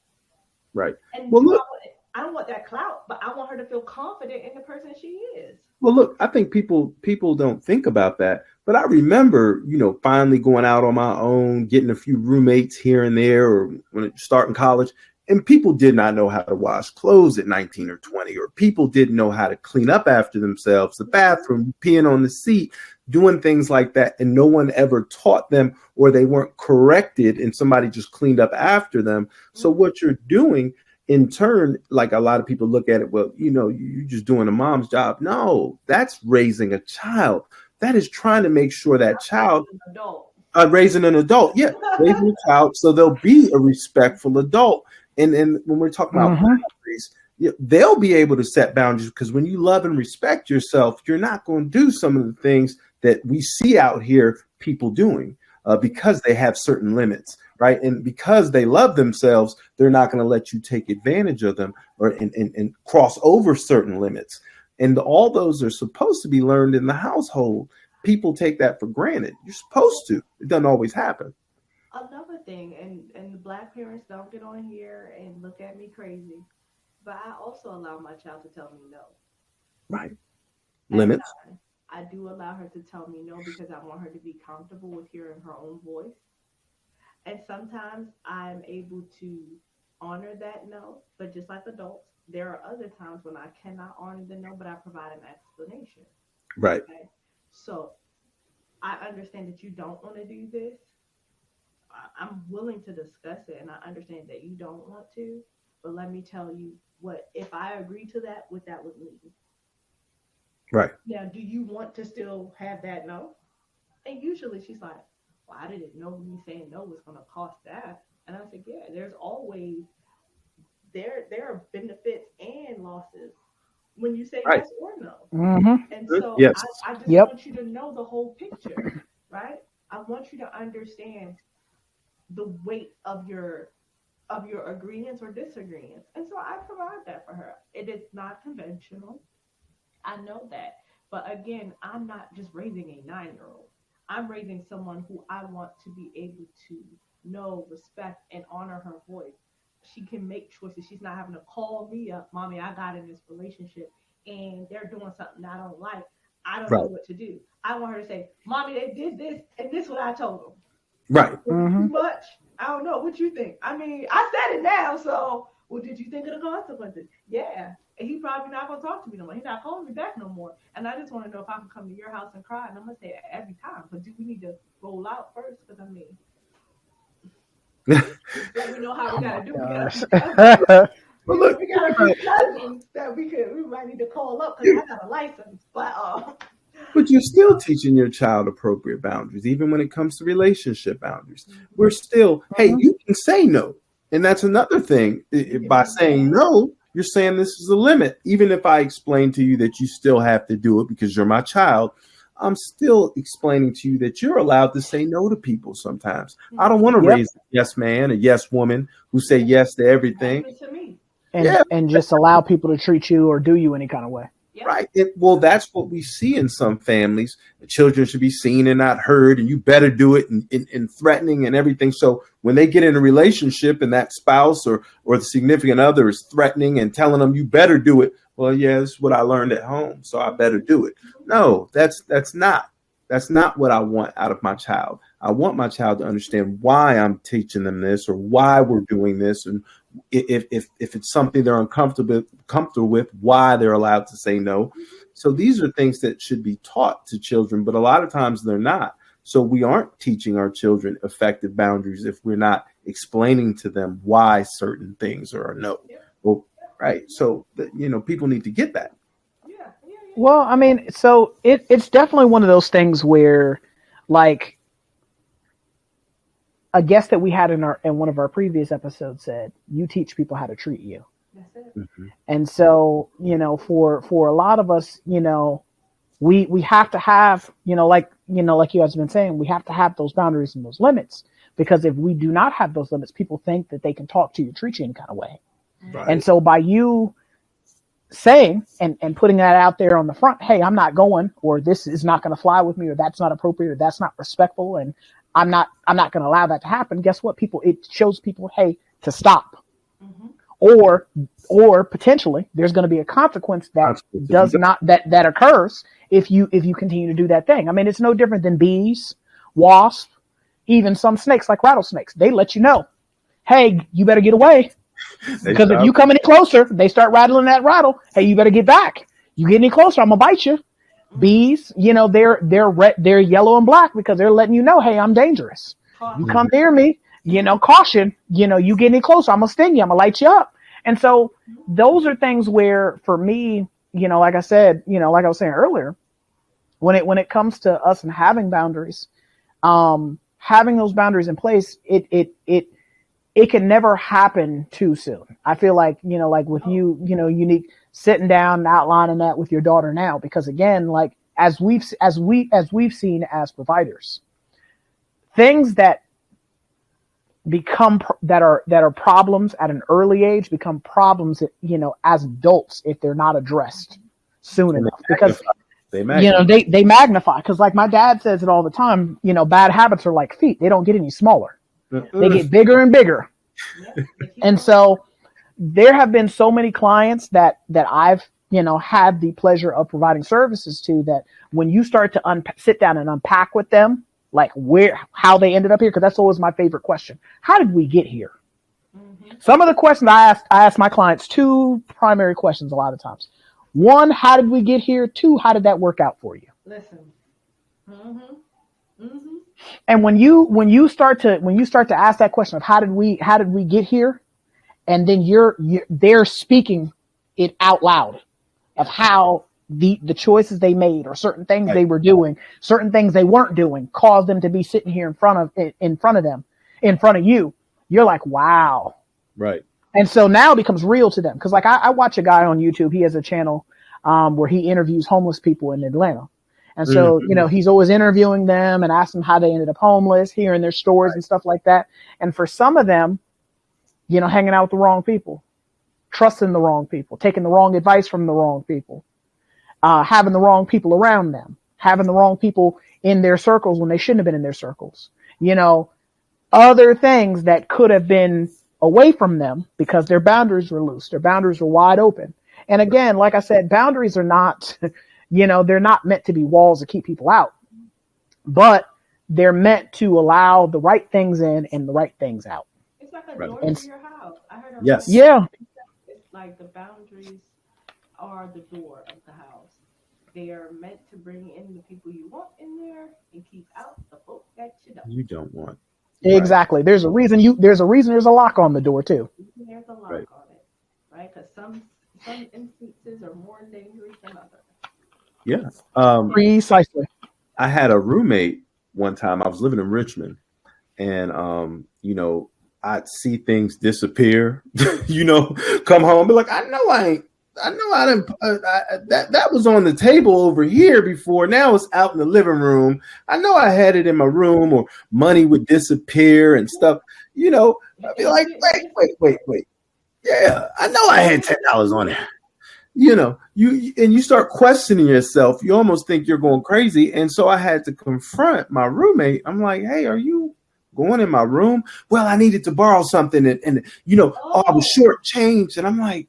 C: Right.
B: And
C: Well,
B: do I
C: look.
B: want it? I don't want that clout, but I want her to feel confident in the person she is.
C: Well, look. I think people don't think about that, but I remember, finally going out on my own, getting a few roommates here and there, or when starting college, and people did not know how to wash clothes at 19 or 20, or people didn't know how to clean up after themselves, the
B: Mm-hmm.
C: bathroom, peeing on the seat, doing things like that, and no one ever taught them, or they weren't corrected, and somebody just cleaned up after them. So
B: Mm-hmm.
C: what you're doing in turn, like a lot of people look at it, well, you're just doing a mom's job. No, that's raising a child. That is trying to make sure that
B: I'm raising
C: child,
B: an adult.
C: raising an adult, yeah, raising a child so they'll be a respectful adult. And when we're talking about
A: Mm-hmm.
C: boundaries, they'll be able to set boundaries because when you love and respect yourself, you're not going to do some of the things that we see out here people doing because they have certain limits, right? And because they love themselves, they're not going to let you take advantage of them or and cross over certain limits. And all those are supposed to be learned in the household. People take that for granted. You're supposed to. It doesn't always happen.
B: Another thing, and the black parents don't get on here and look at me crazy, but I also allow my child to tell me no.
C: Right.
B: At
C: Limits.
B: 9, I do allow her to tell me no because I want her to be comfortable with hearing her own voice. And sometimes I'm able to honor that no, but just like adults, there are other times when I cannot honor the no, but I provide an explanation.
C: Right.
B: Okay. So I understand that you don't want to do this. I'm willing to discuss it and I understand that you don't want to, but let me tell you what, if I agree to that, what that would mean.
C: Right.
B: Now, do you want to still have that no? And usually she's like, "Well, I didn't know me saying no was going to cost that." And I said, "Yeah, there's always, there are benefits and losses when you say
C: Right.
B: yes or no."
A: Mm-hmm.
B: And so
C: Yes.
B: I just
A: Yep.
B: want you to know the whole picture, right? I want you to understand the weight of your agreements or disagreements. And so I provide that for her. It is not conventional. I know that. But again, I'm not just raising a 9-year old. I'm raising someone who I want to be able to know, respect, and honor her voice. She can make choices. She's not having to call me up, mommy, I got in this relationship and they're doing something I don't like. I don't know
C: Right.
B: what to do. I want her to say, mommy, they did this, and this is what I told them.
C: Right.
B: Was it too much? I don't know. What you think? I mean, I said it now, so well, did you think of the consequences? Yeah. And he probably not gonna talk to me no more. He's not calling me back no more. And I just want to know if I can come to your house and cry. And I'm gonna say it every time. But do we need to roll out first? Because I mean, let me know how we gotta do. We gotta be cousins.
C: Well, look,
B: We gotta be cousins that we might need to call up because I got a license.
C: but you're still teaching your child appropriate boundaries, even when it comes to relationship boundaries. We're still, hey, you can say no. And that's another thing. By saying no, you're saying this is a limit. Even if I explain to you that you still have to do it because you're my child, I'm still explaining to you that you're allowed to say no to people sometimes. I don't want to raise a yes man, a yes woman who say yes to everything.
B: To me.
A: And just allow people to treat you or do you any kind of way.
B: Yep.
C: Right. Well, that's what we see in some families. The children should be seen and not heard, and you better do it and threatening and everything. So when they get in a relationship and that spouse or the significant other is threatening and telling them you better do it, well, yeah, this is what I learned at home, so I better do it. No, that's not what I want out of my child. I want my child to understand why I'm teaching them this or why we're doing this, and if it's something they're comfortable with, why they're allowed to say no. So these are things that should be taught to children, but a lot of times they're not. So we aren't teaching our children effective boundaries if we're not explaining to them why certain things are a no. Well, right. So people need to get that.
A: Well, I mean, so it's definitely one of those things where, like, a guest that we had in one of our previous episodes said, you teach people how to treat you.
B: That's it.
C: Mm-hmm.
A: And so, for a lot of us, we have to have, like you guys have been saying, we have to have those boundaries and those limits, because if we do not have those limits, people think that they can talk to you, treat you any kind of way.
C: Right.
A: And so by you saying and putting that out there on the front, hey, I'm not going, or this is not going to fly with me, or that's not appropriate, or that's not respectful, and I'm not going to allow that to happen. Guess what, people? It shows people, hey, to stop, or potentially there's going to be a consequence that occurs if you continue to do that thing. I mean, it's no different than bees, wasps, even some snakes like rattlesnakes. They let you know, hey, you better get away. Because if you come any closer, they start rattling that rattle. Hey, you better get back. You get any closer, I'm gonna bite you. Bees, they're yellow and black because they're letting you know, hey, I'm dangerous. You come near me, caution. You get any closer, I'm gonna sting you. I'm gonna light you up. And so those are things where, for me, like I said, like I was saying earlier, when it comes to us and having boundaries, having those boundaries in place, it can never happen too soon. I feel like, like with you, Unique, sitting down and outlining that with your daughter now, because again, like as we've seen as providers, things that are problems at an early age become problems, as adults if they're not addressed soon enough, because they magnify. Because like my dad says it all the time, bad habits are like feet; they don't get any smaller. They get bigger and bigger. And so there have been so many clients that I've, had the pleasure of providing services to, that when you start to sit down and unpack with them, like how they ended up here, because that's always my favorite question. How did we get here? Mm-hmm. Some of the questions I ask my clients, two primary questions a lot of times. One, how did we get here? Two, how did that work out for you?
B: Listen. Mm-hmm. Mm-hmm.
A: And when you start to ask that question of how did we get here, and then they're speaking it out loud of how the choices they made, or certain things they were doing, certain things they weren't doing, caused them to be sitting here in front of you. You're like, wow.
C: Right.
A: And so now it becomes real to them. Cause like I watch a guy on YouTube. He has a channel, where he interviews homeless people in Atlanta. And so, he's always interviewing them and asking how they ended up homeless, hearing their stories and stuff like that. And for some of them, hanging out with the wrong people, trusting the wrong people, taking the wrong advice from the wrong people, having the wrong people around them, having the wrong people in their circles when they shouldn't have been in their circles. You know, other things that could have been away from them because their boundaries were loose. Their boundaries were wide open. And again, like I said, boundaries are not, they're not meant to be walls to keep people out, but they're meant to allow the right things in and the right things out.
B: It's like a
C: Right.
B: door
A: And
B: to your house. I heard a
C: Yes.
B: friend
A: yeah,
B: it's like the boundaries are the door of the house. They are meant to bring in the people you want in there and keep out the folk that you don't.
C: You don't want. Right.
A: exactly. There's a lock on the door too.
B: There's a lock
C: Right.
B: on it, right? Because some instances are more dangerous than others.
C: Yeah.
A: Precisely.
C: I had a roommate one time. I was living in Richmond, and I'd see things disappear. Come home, be like, I know I didn't. That was on the table over here before. Now it's out in the living room. I know I had it in my room, or money would disappear and stuff. I'd be like, wait. Yeah, I know I had $10 on there. You start questioning yourself. You almost think you're going crazy. And so I had to confront my roommate. I'm like, hey, are you going in my room? Well, I needed to borrow something, and I was shortchanged. And I'm like,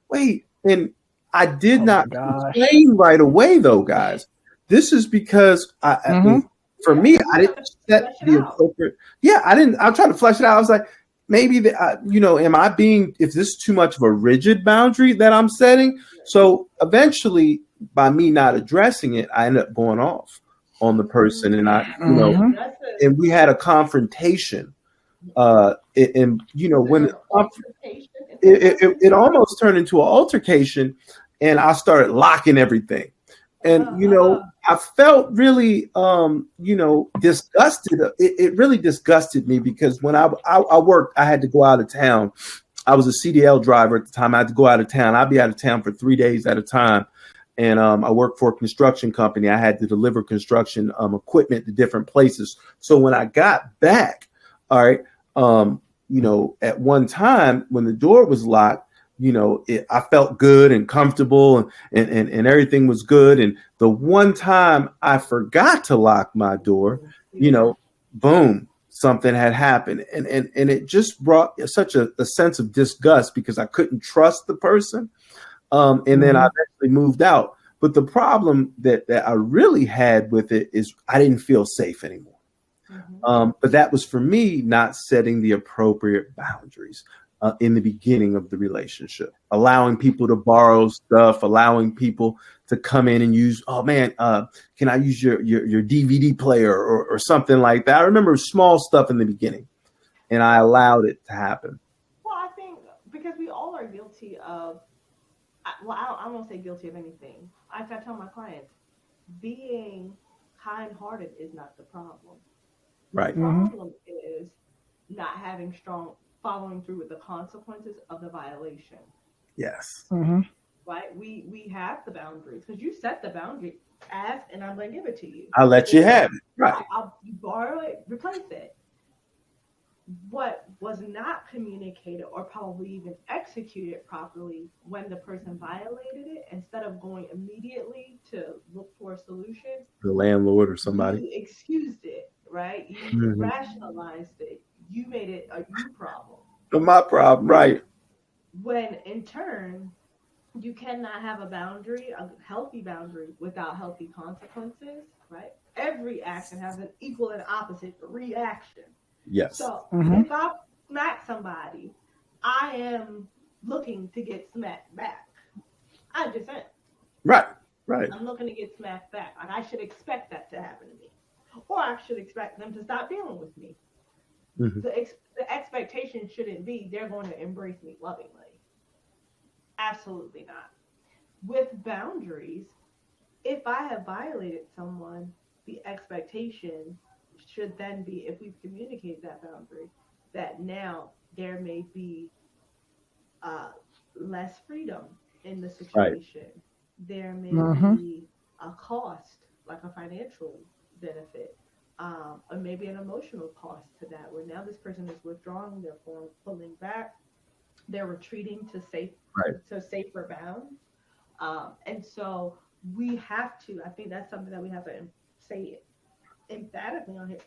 C: wait. And I did
A: Oh
C: not
A: my gosh.
C: complain right away, though, guys. This is because I mean, for me, I didn't set the appropriate. Yeah, I didn't. I tried to flesh it out. I was like, maybe am I being? If this is too much of a rigid boundary that I'm setting? So eventually, by me not addressing it, I ended up going off on the person, and and we had a confrontation. When it almost turned into an altercation, and I started locking everything. And I felt really disgusted. It really disgusted me because when I worked, I had to go out of town. I was a CDL driver at the time. I had to go out of town. I'd be out of town for 3 days at a time. And I worked for a construction company. I had to deliver construction equipment to different places. So when I got back, all right, at one time when the door was locked, I felt good and comfortable and everything was good. And the one time I forgot to lock my door, boom, something had happened. And it just brought such a sense of disgust because I couldn't trust the person. And then I eventually moved out. But the problem that I really had with it is I didn't feel safe anymore. But that was for me not setting the appropriate boundaries in the beginning of the relationship, allowing people to borrow stuff, allowing people to come in and use, oh man, can I use your DVD player or something like that? I remember small stuff in the beginning, and I allowed it to happen.
B: Well, I think because we all are guilty of, I won't say guilty of anything. I tell my clients, being kind-hearted is not the problem.
C: Right.
B: The problem is not having strong following through with the consequences of the violation.
C: Yes.
B: Right? We have the boundaries because you set the boundary. Ask, and I'm going to give it to you.
C: I'll let you have it. Right.
B: You borrow it, replace it. What was not communicated or probably even executed properly when the person violated it, instead of going immediately to look for a solution,
C: The landlord or somebody.
B: you excused it, right? You rationalized it. You made it a you problem.
C: My problem, right.
B: When in turn, you cannot have a boundary, a healthy boundary, without healthy consequences, right? Every action has an equal and opposite reaction.
C: Yes.
B: So if I smack somebody, I am looking to get smacked back. I just am.
C: Right.
B: I'm looking to get smacked back. Like I should expect that to happen to me. Or I should expect them to stop dealing with me. The expectation shouldn't be they're going to embrace me lovingly. Absolutely not. With boundaries, if I have violated someone, the expectation should then be, if we've communicated that boundary, that now there may be less freedom in the situation. Right. There may be a cost, like a financial benefit, or maybe an emotional cost to that, where now this person is withdrawing, they're pulling back, they're retreating to safer bounds. And so we have to. I think that's something that we have to say it emphatically on here.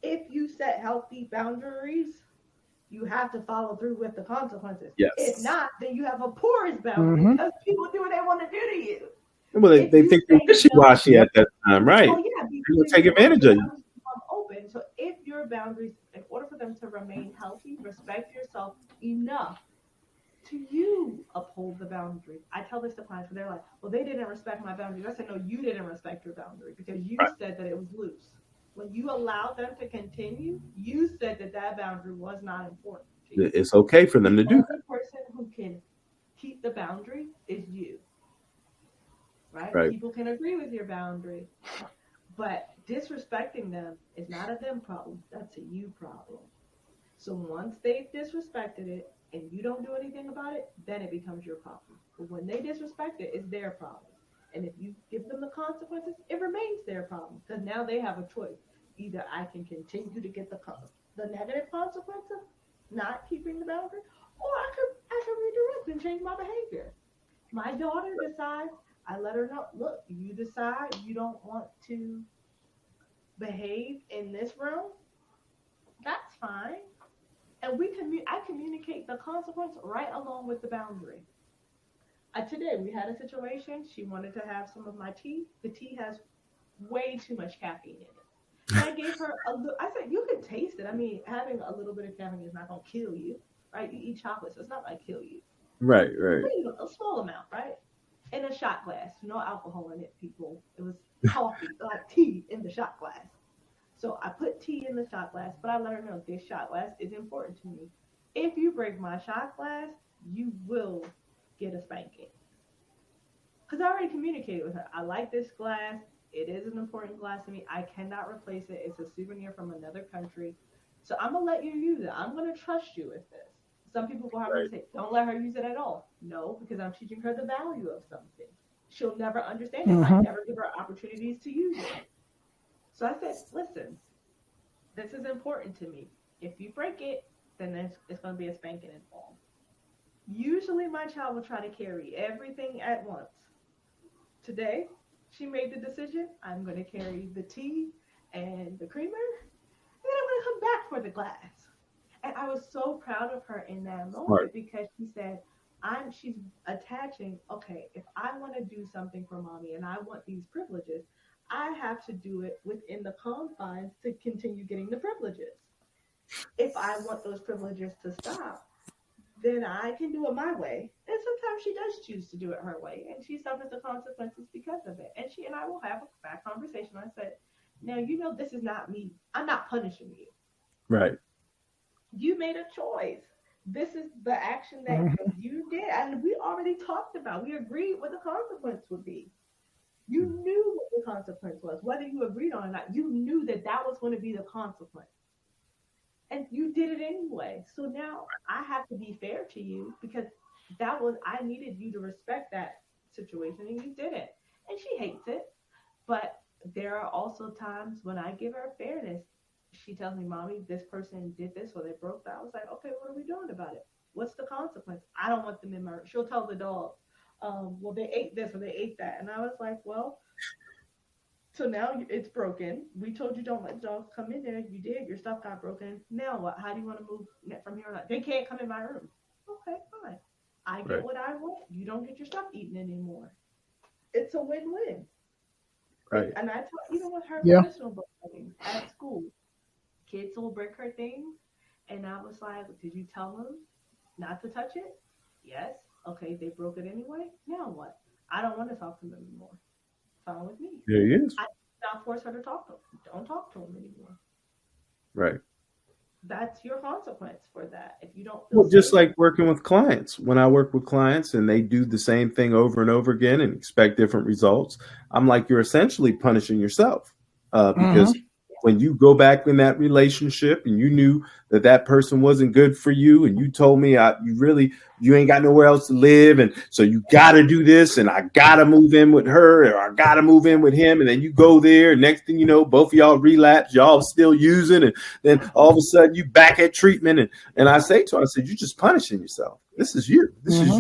B: If you set healthy boundaries, you have to follow through with the consequences. If
C: Yes.
B: not, then you have a porous boundary
A: Mm-hmm.
B: because people do what they want to do to you.
C: Well,
B: If
C: they
B: you
C: think you're
B: say
C: wishy
B: no,
C: washy
A: Yep.
C: at that time, right?
B: well, yeah,
C: They're gonna
B: because
C: take
B: you want
C: advantage
B: your
C: of you.
B: boundaries to become open. So if your boundaries, in order for them to remain healthy, respect yourself enough to you uphold the boundary. I tell this to clients when they're like, well, they didn't respect my boundaries. I said, no, you didn't respect your boundary because you
C: Right.
B: said that it was loose. When you allowed them to continue, you said that that boundary was not important to you.
C: It's okay for them
B: The
C: to do
B: only person who can keep the boundary is you,
C: that.
B: right?
C: Right.
B: People can agree with your boundary, but disrespecting them is not a them problem. That's a you problem. So once they've disrespected it and you don't do anything about it, then it becomes your problem. But when they disrespect it, it's their problem. And if you give them the consequences, it remains their problem because now they have a choice. Either I can continue to get the negative consequence of not keeping the boundary, or I can redirect and change my behavior. My daughter decides, I let her know, look, you decide you don't want to behave in this room, that's fine. And I communicate the consequence right along with the boundary. Today we had a situation. She wanted to have some of my tea. The tea has way too much caffeine in it. And I gave her a little. I said, you can taste it. I mean, having a little bit of caffeine is not gonna kill you, right? You eat chocolate, so it's not gonna kill you.
C: Right. Right.
B: But a small amount, right? In a shot glass, no alcohol in it, people. It was coffee, like tea in the shot glass. So I put tea in the shot glass, but I let her know this shot glass is important to me. If you break my shot glass, you will get a spanking. Because I already communicated with her. I like this glass. It is an important glass to me. I cannot replace it. It's a souvenir from another country. So I'm going to let you use it. I'm going to trust you with this. Some people will have me
C: Right.
B: say, don't let her use it at all. No, because I'm teaching her the value of something. She'll never understand it if I
A: Mm-hmm.
B: never give her opportunities to use it. So I said, listen, this is important to me. If you break it, then it's going to be a spanking involved. Usually, my child will try to carry everything at once. Today, she made the decision I'm going to carry the tea and the creamer, and then I'm going to come back for the glass. And I was so proud of her in that
C: Smart.
B: moment because she said, she's attaching, okay, if I want to do something for mommy and I want these privileges, I have to do it within the confines to continue getting the privileges. If I want those privileges to stop, then I can do it my way. And sometimes she does choose to do it her way and she suffers the consequences because of it. And she and I will have a back conversation. I said, now, this is not me. I'm not punishing you.
C: Right.
B: You made a choice. This is the action that
A: Mm-hmm.
B: you did. And we already talked about, we agreed what the consequence would be. You knew what the consequence was. Whether you agreed on it or not, you knew that that was going to be the consequence. And you did it anyway. So now I have to be fair to you because I needed you to respect that situation and you didn't. And she hates it. But there are also times when I give her fairness. She tells me, Mommy, this person did this or they broke that. I was like, okay, what are we doing about it? What's the consequence? I don't want them in my room. She'll tell the dog, well, they ate this or they ate that. And I was like, well, so now it's broken. We told you don't let dogs come in there. You did. Your stuff got broken. Now what? How do you want to move from here on out? They can't come in my room. Okay, fine. I get
C: Right.
B: what I want. You don't get your stuff eaten anymore. It's a win-win.
C: Right.
B: And I taught even with her
A: Yeah.
B: personal belongings at school, kids will break her things, and I was like, "Did you tell them not to touch it?" Yes. Okay, they broke it anyway. Now what? I don't want to talk to them anymore. Fine with me.
C: There he is.
B: I did not force her to talk to them. Don't talk to them anymore.
C: Right.
B: That's your consequence for that. If you don't feel
C: Well, just
B: safe,
C: like working with clients. When I work with clients and they do the same thing over and over again and expect different results, I'm like, you're essentially punishing yourself
A: Mm-hmm.
C: because when you go back in that relationship and you knew that that person wasn't good for you and you told me you ain't got nowhere else to live and so you got to do this and I got to move in with her or I got to move in with him, and then you go there and next thing you know both of y'all relapse, y'all still using, and then all of a sudden you back at treatment, and I say to her, I said, you're just punishing yourself. This is you.
A: Mm-hmm.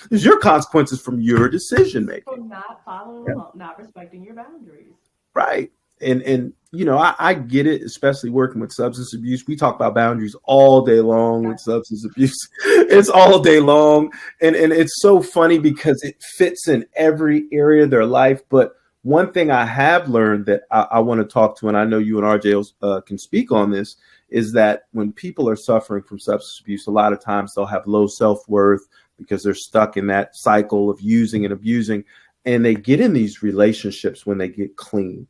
C: There's your consequences from your decision making.
B: from not following
C: Yeah.
B: along, not respecting your boundaries.
C: Right. And I get it, especially working with substance abuse. We talk about boundaries all day long with substance abuse. It's all day long. And it's so funny because it fits in every area of their life. But one thing I have learned that I want to talk to, and I know you and RJ can speak on this, is that when people are suffering from substance abuse, a lot of times they'll have low self-worth because they're stuck in that cycle of using and abusing. And they get in these relationships when they get clean.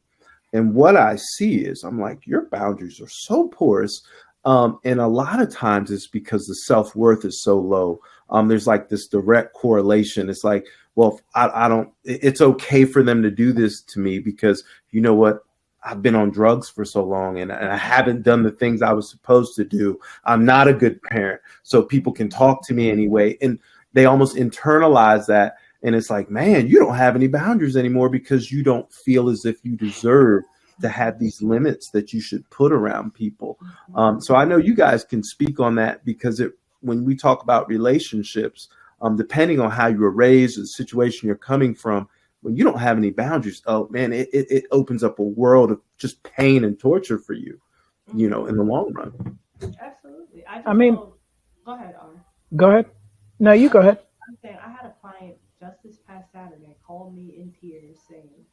C: And what I see is I'm like, your boundaries are so porous. And a lot of times it's because the self-worth is so low. There's like this direct correlation. It's like, well, I don't, it's okay for them to do this to me because you know what? I've been on drugs for so long and I haven't done the things I was supposed to do. I'm not a good parent. So people can talk to me anyway. And they almost internalize that. And it's like, man, you don't have any boundaries anymore because you don't feel as if you deserve to have these limits that you should put around people. So I know you guys can speak on that because when we talk about relationships, depending on how you were raised, the situation you're coming from, when you don't have any boundaries, oh man, it opens up a world of just pain and torture for you, in the long run.
B: Absolutely. I
A: I
B: just
A: mean,
B: told, go ahead, Ar.
A: go ahead. No, you go ahead.
B: I'm saying I had a client just this past Saturday call me in tears saying,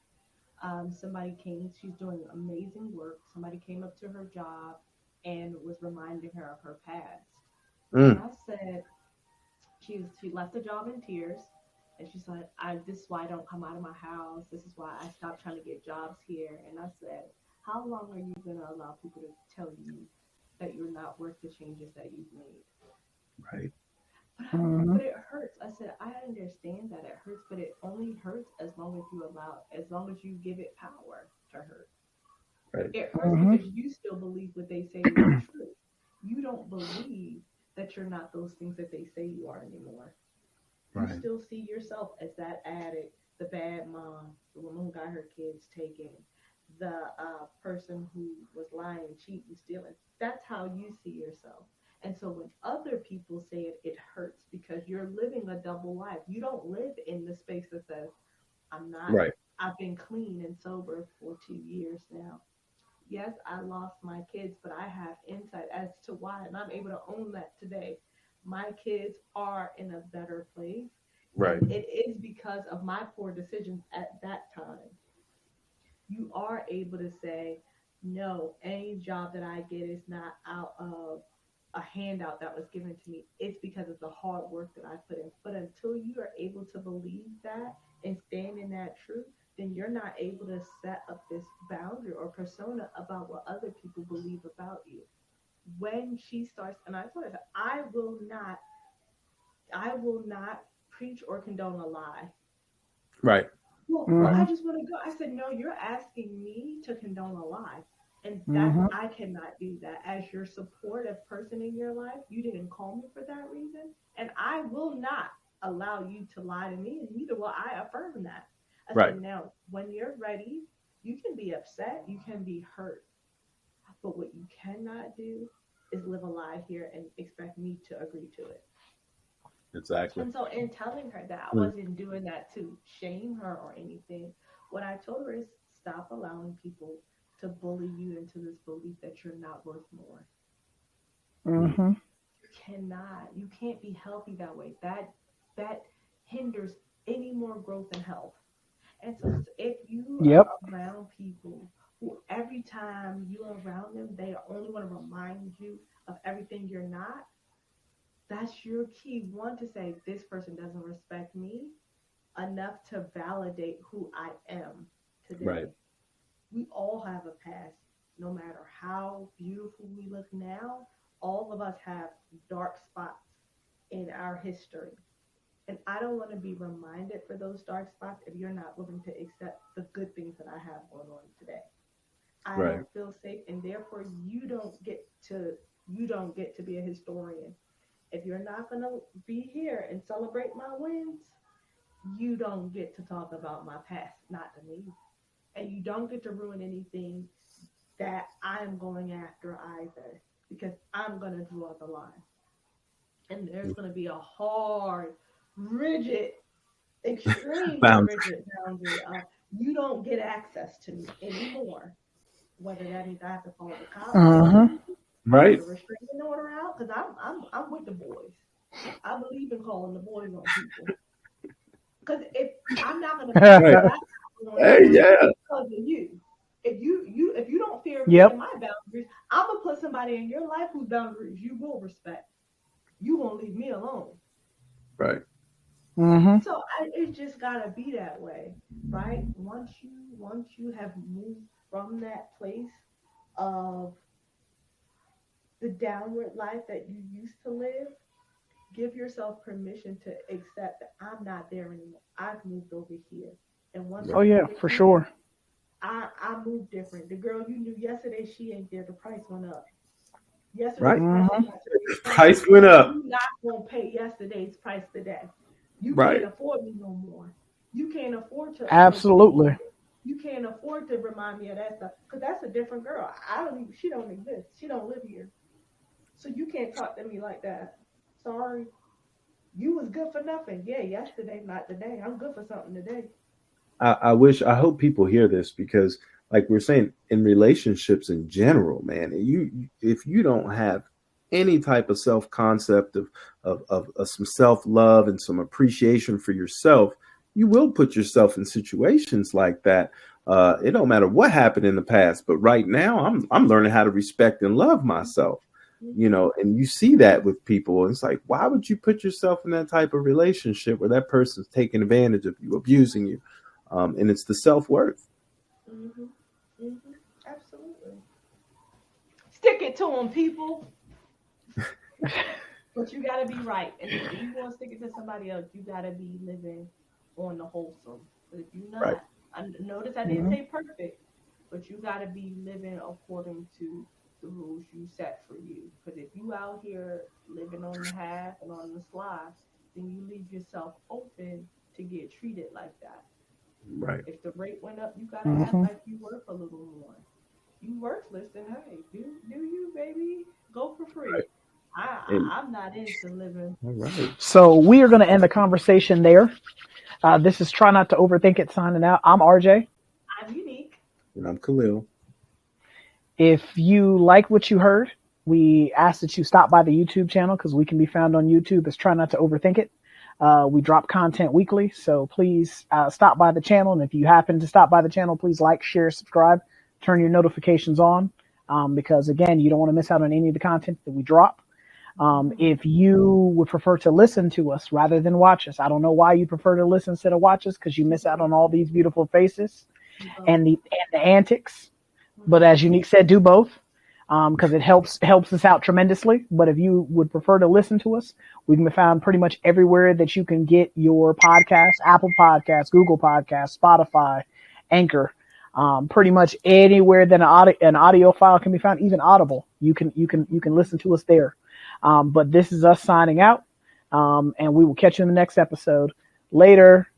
B: somebody came, she's doing amazing work. Somebody came up to her job and was reminding her of her past. And
C: Mm,
B: I said, she left the job in tears. And she's like, this is why I don't come out of my house. This is why I stopped trying to get jobs here. And I said, how long are you going to allow people to tell you that you're not worth the changes that you've made?
C: right,
A: Hmm.
B: But it hurts. I said, I understand that it hurts, but it only hurts as long as you give it power to hurt.
C: right,
B: It hurts
A: Hmm.
B: because you still believe what they say is the truth. You don't believe that you're not those things that they say you are anymore. You
C: right,
B: still see yourself as that addict, the bad mom, the woman who got her kids taken, the person who was lying, cheating, stealing. That's how you see yourself. And so when other people say it, it hurts because you're living a double life. You don't live in the space that says, I'm not,
C: right,
B: I've been clean and sober for 2 years now. Yes, I lost my kids, but I have insight as to why, and I'm able to own that today. My kids are in a better place,
C: right,
B: and it is because of my poor decisions at that time. You are able to say, no, any job that I get is not out of a handout that was given to me. It's because of the hard work that I put in. But until you are able to believe that and stand in that truth, then you're not able to set up this boundary or persona about what other people believe about you. When she starts, and I told her, I will not preach or condone a lie.
C: right,
B: Well,
C: right,
B: I
A: Hmm.
B: just want to go. I said, no, you're asking me to condone a lie. And that's,
A: Hmm.
B: I cannot do that. As your supportive person in your life, you didn't call me for that reason. And I will not allow you to lie to me. And neither will I affirm that. I
C: right.
B: said, now, when you're ready, you can be upset, you can be hurt. But what you cannot do is live a lie here and expect me to agree to it.
C: Exactly.
B: And so, in telling her that, I
C: Mm,
B: wasn't doing that to shame her or anything. What I told her is stop allowing people to bully you into this belief that you're not worth more.
C: mm,
A: Hmm.
B: You cannot. You can't be healthy that way. That hinders any more growth and health. And so, if you are
A: Yep.
B: around people who every time you're around them, they only want to remind you of everything you're not, that's your key. One, to say this person doesn't respect me enough to validate who I am
C: right,
B: today. We all have a past. No matter how beautiful we look now, all of us have dark spots in our history. And I don't want to be reminded for those dark spots if you're not willing to accept the good things that I have going on today. I
C: right,
B: don't feel safe, and therefore you don't get to be a historian. If you're not going to be here and celebrate my wins, you don't get to talk about my past, not to me. And you don't get to ruin anything that I'm going after either, because I'm going to draw the line. And there's
C: mm,
B: going to be a hard rigid, extremely
C: Boundary.
B: rigid boundary of you don't get access to me anymore. Whether that means I have to call the cops on
A: Uh-huh.
B: you, put
C: Right.
B: a restraining order out, because I'm with the boys. I believe in calling the boys on people. Because if I'm not gonna put my
C: Right.
B: back on
C: Hey,
B: you
C: yeah.
B: because of you. If you don't fear me
A: Yep.
B: and my boundaries, I'm gonna put somebody in your life whose boundaries you will respect. You won't leave me alone.
C: Right.
A: Mm-hmm.
B: So it just gotta be that way, right? Once you have moved from that place of the downward life that you used to live, give yourself permission to accept that I'm not there anymore. I've moved over here. And once
A: Oh
B: I
C: Right.
A: yeah,
B: get
A: for
B: here,
A: sure.
B: I move different. The girl you knew yesterday, she ain't there. The price went up. Yesterday's
C: Right.
B: price is
A: Mm-hmm.
B: not today's price.
C: Price went
B: And
C: up.
B: you not gonna pay yesterday's price today. You can't
C: Right.
B: afford me no more. You can't afford to
A: Absolutely.
B: you can't afford to remind me of that stuff because that's a different girl. I don't even, she don't exist. She don't live here. So you can't talk to me like that. Sorry. You was good for nothing. Yeah, yesterday, not today. I'm good for something today.
C: I hope people hear this because, like we're saying, in relationships in general, man, if you don't have any type of self concept of some self love and some appreciation for yourself, you will put yourself in situations like that. It don't matter what happened in the past, but right now, I'm learning how to respect and love myself. You
B: Mm-hmm.
C: know, and you see that with people. It's like, why would you put yourself in that type of relationship where that person's taking advantage of you, abusing you? And it's the self worth.
B: Mm-hmm. Mm-hmm. Absolutely. Stick it to them, people. But you gotta be right. And if you want to stick it to somebody else, you gotta be living on the wholesome. But if you're
C: Right.
B: not, notice I didn't
A: Mm-hmm.
B: say perfect, but you gotta be living according to the rules you set for you. Because if you out here living on the half and on the sly, then you leave yourself open to get treated like that.
C: Right.
B: If the rate went up, you gotta act
A: Mm-hmm.
B: like you worth a little more. You worthless, then hey, do you, baby? Go for free.
C: Right. And
B: I'm not into living.
C: all right.
A: So we are going to end the conversation there. This is Try Not to Overthink It signing out. I'm RJ.
B: I'm unique.
C: And I'm Khalil.
A: If you like what you heard, we ask that you stop by the YouTube channel because we can be found on YouTube as Try Not to Overthink It. We drop content weekly, so please stop by the channel. And if you happen to stop by the channel, please like, share, subscribe, turn your notifications on because, again, you don't want to miss out on any of the content that we drop. If you would prefer to listen to us rather than watch us, I don't know why you prefer to listen instead of watch us because you miss out on all these beautiful faces
B: You both.
A: and the antics. But
B: Mm-hmm.
A: as Unique said, do both because it helps us out tremendously. But if you would prefer to listen to us, we can be found pretty much everywhere that you can get your podcast: Apple Podcasts, Google Podcasts, Spotify, Anchor. Pretty much anywhere that an audio file can be found, even Audible, you can listen to us there. But this is us signing out, and we will catch you in the next episode. Later.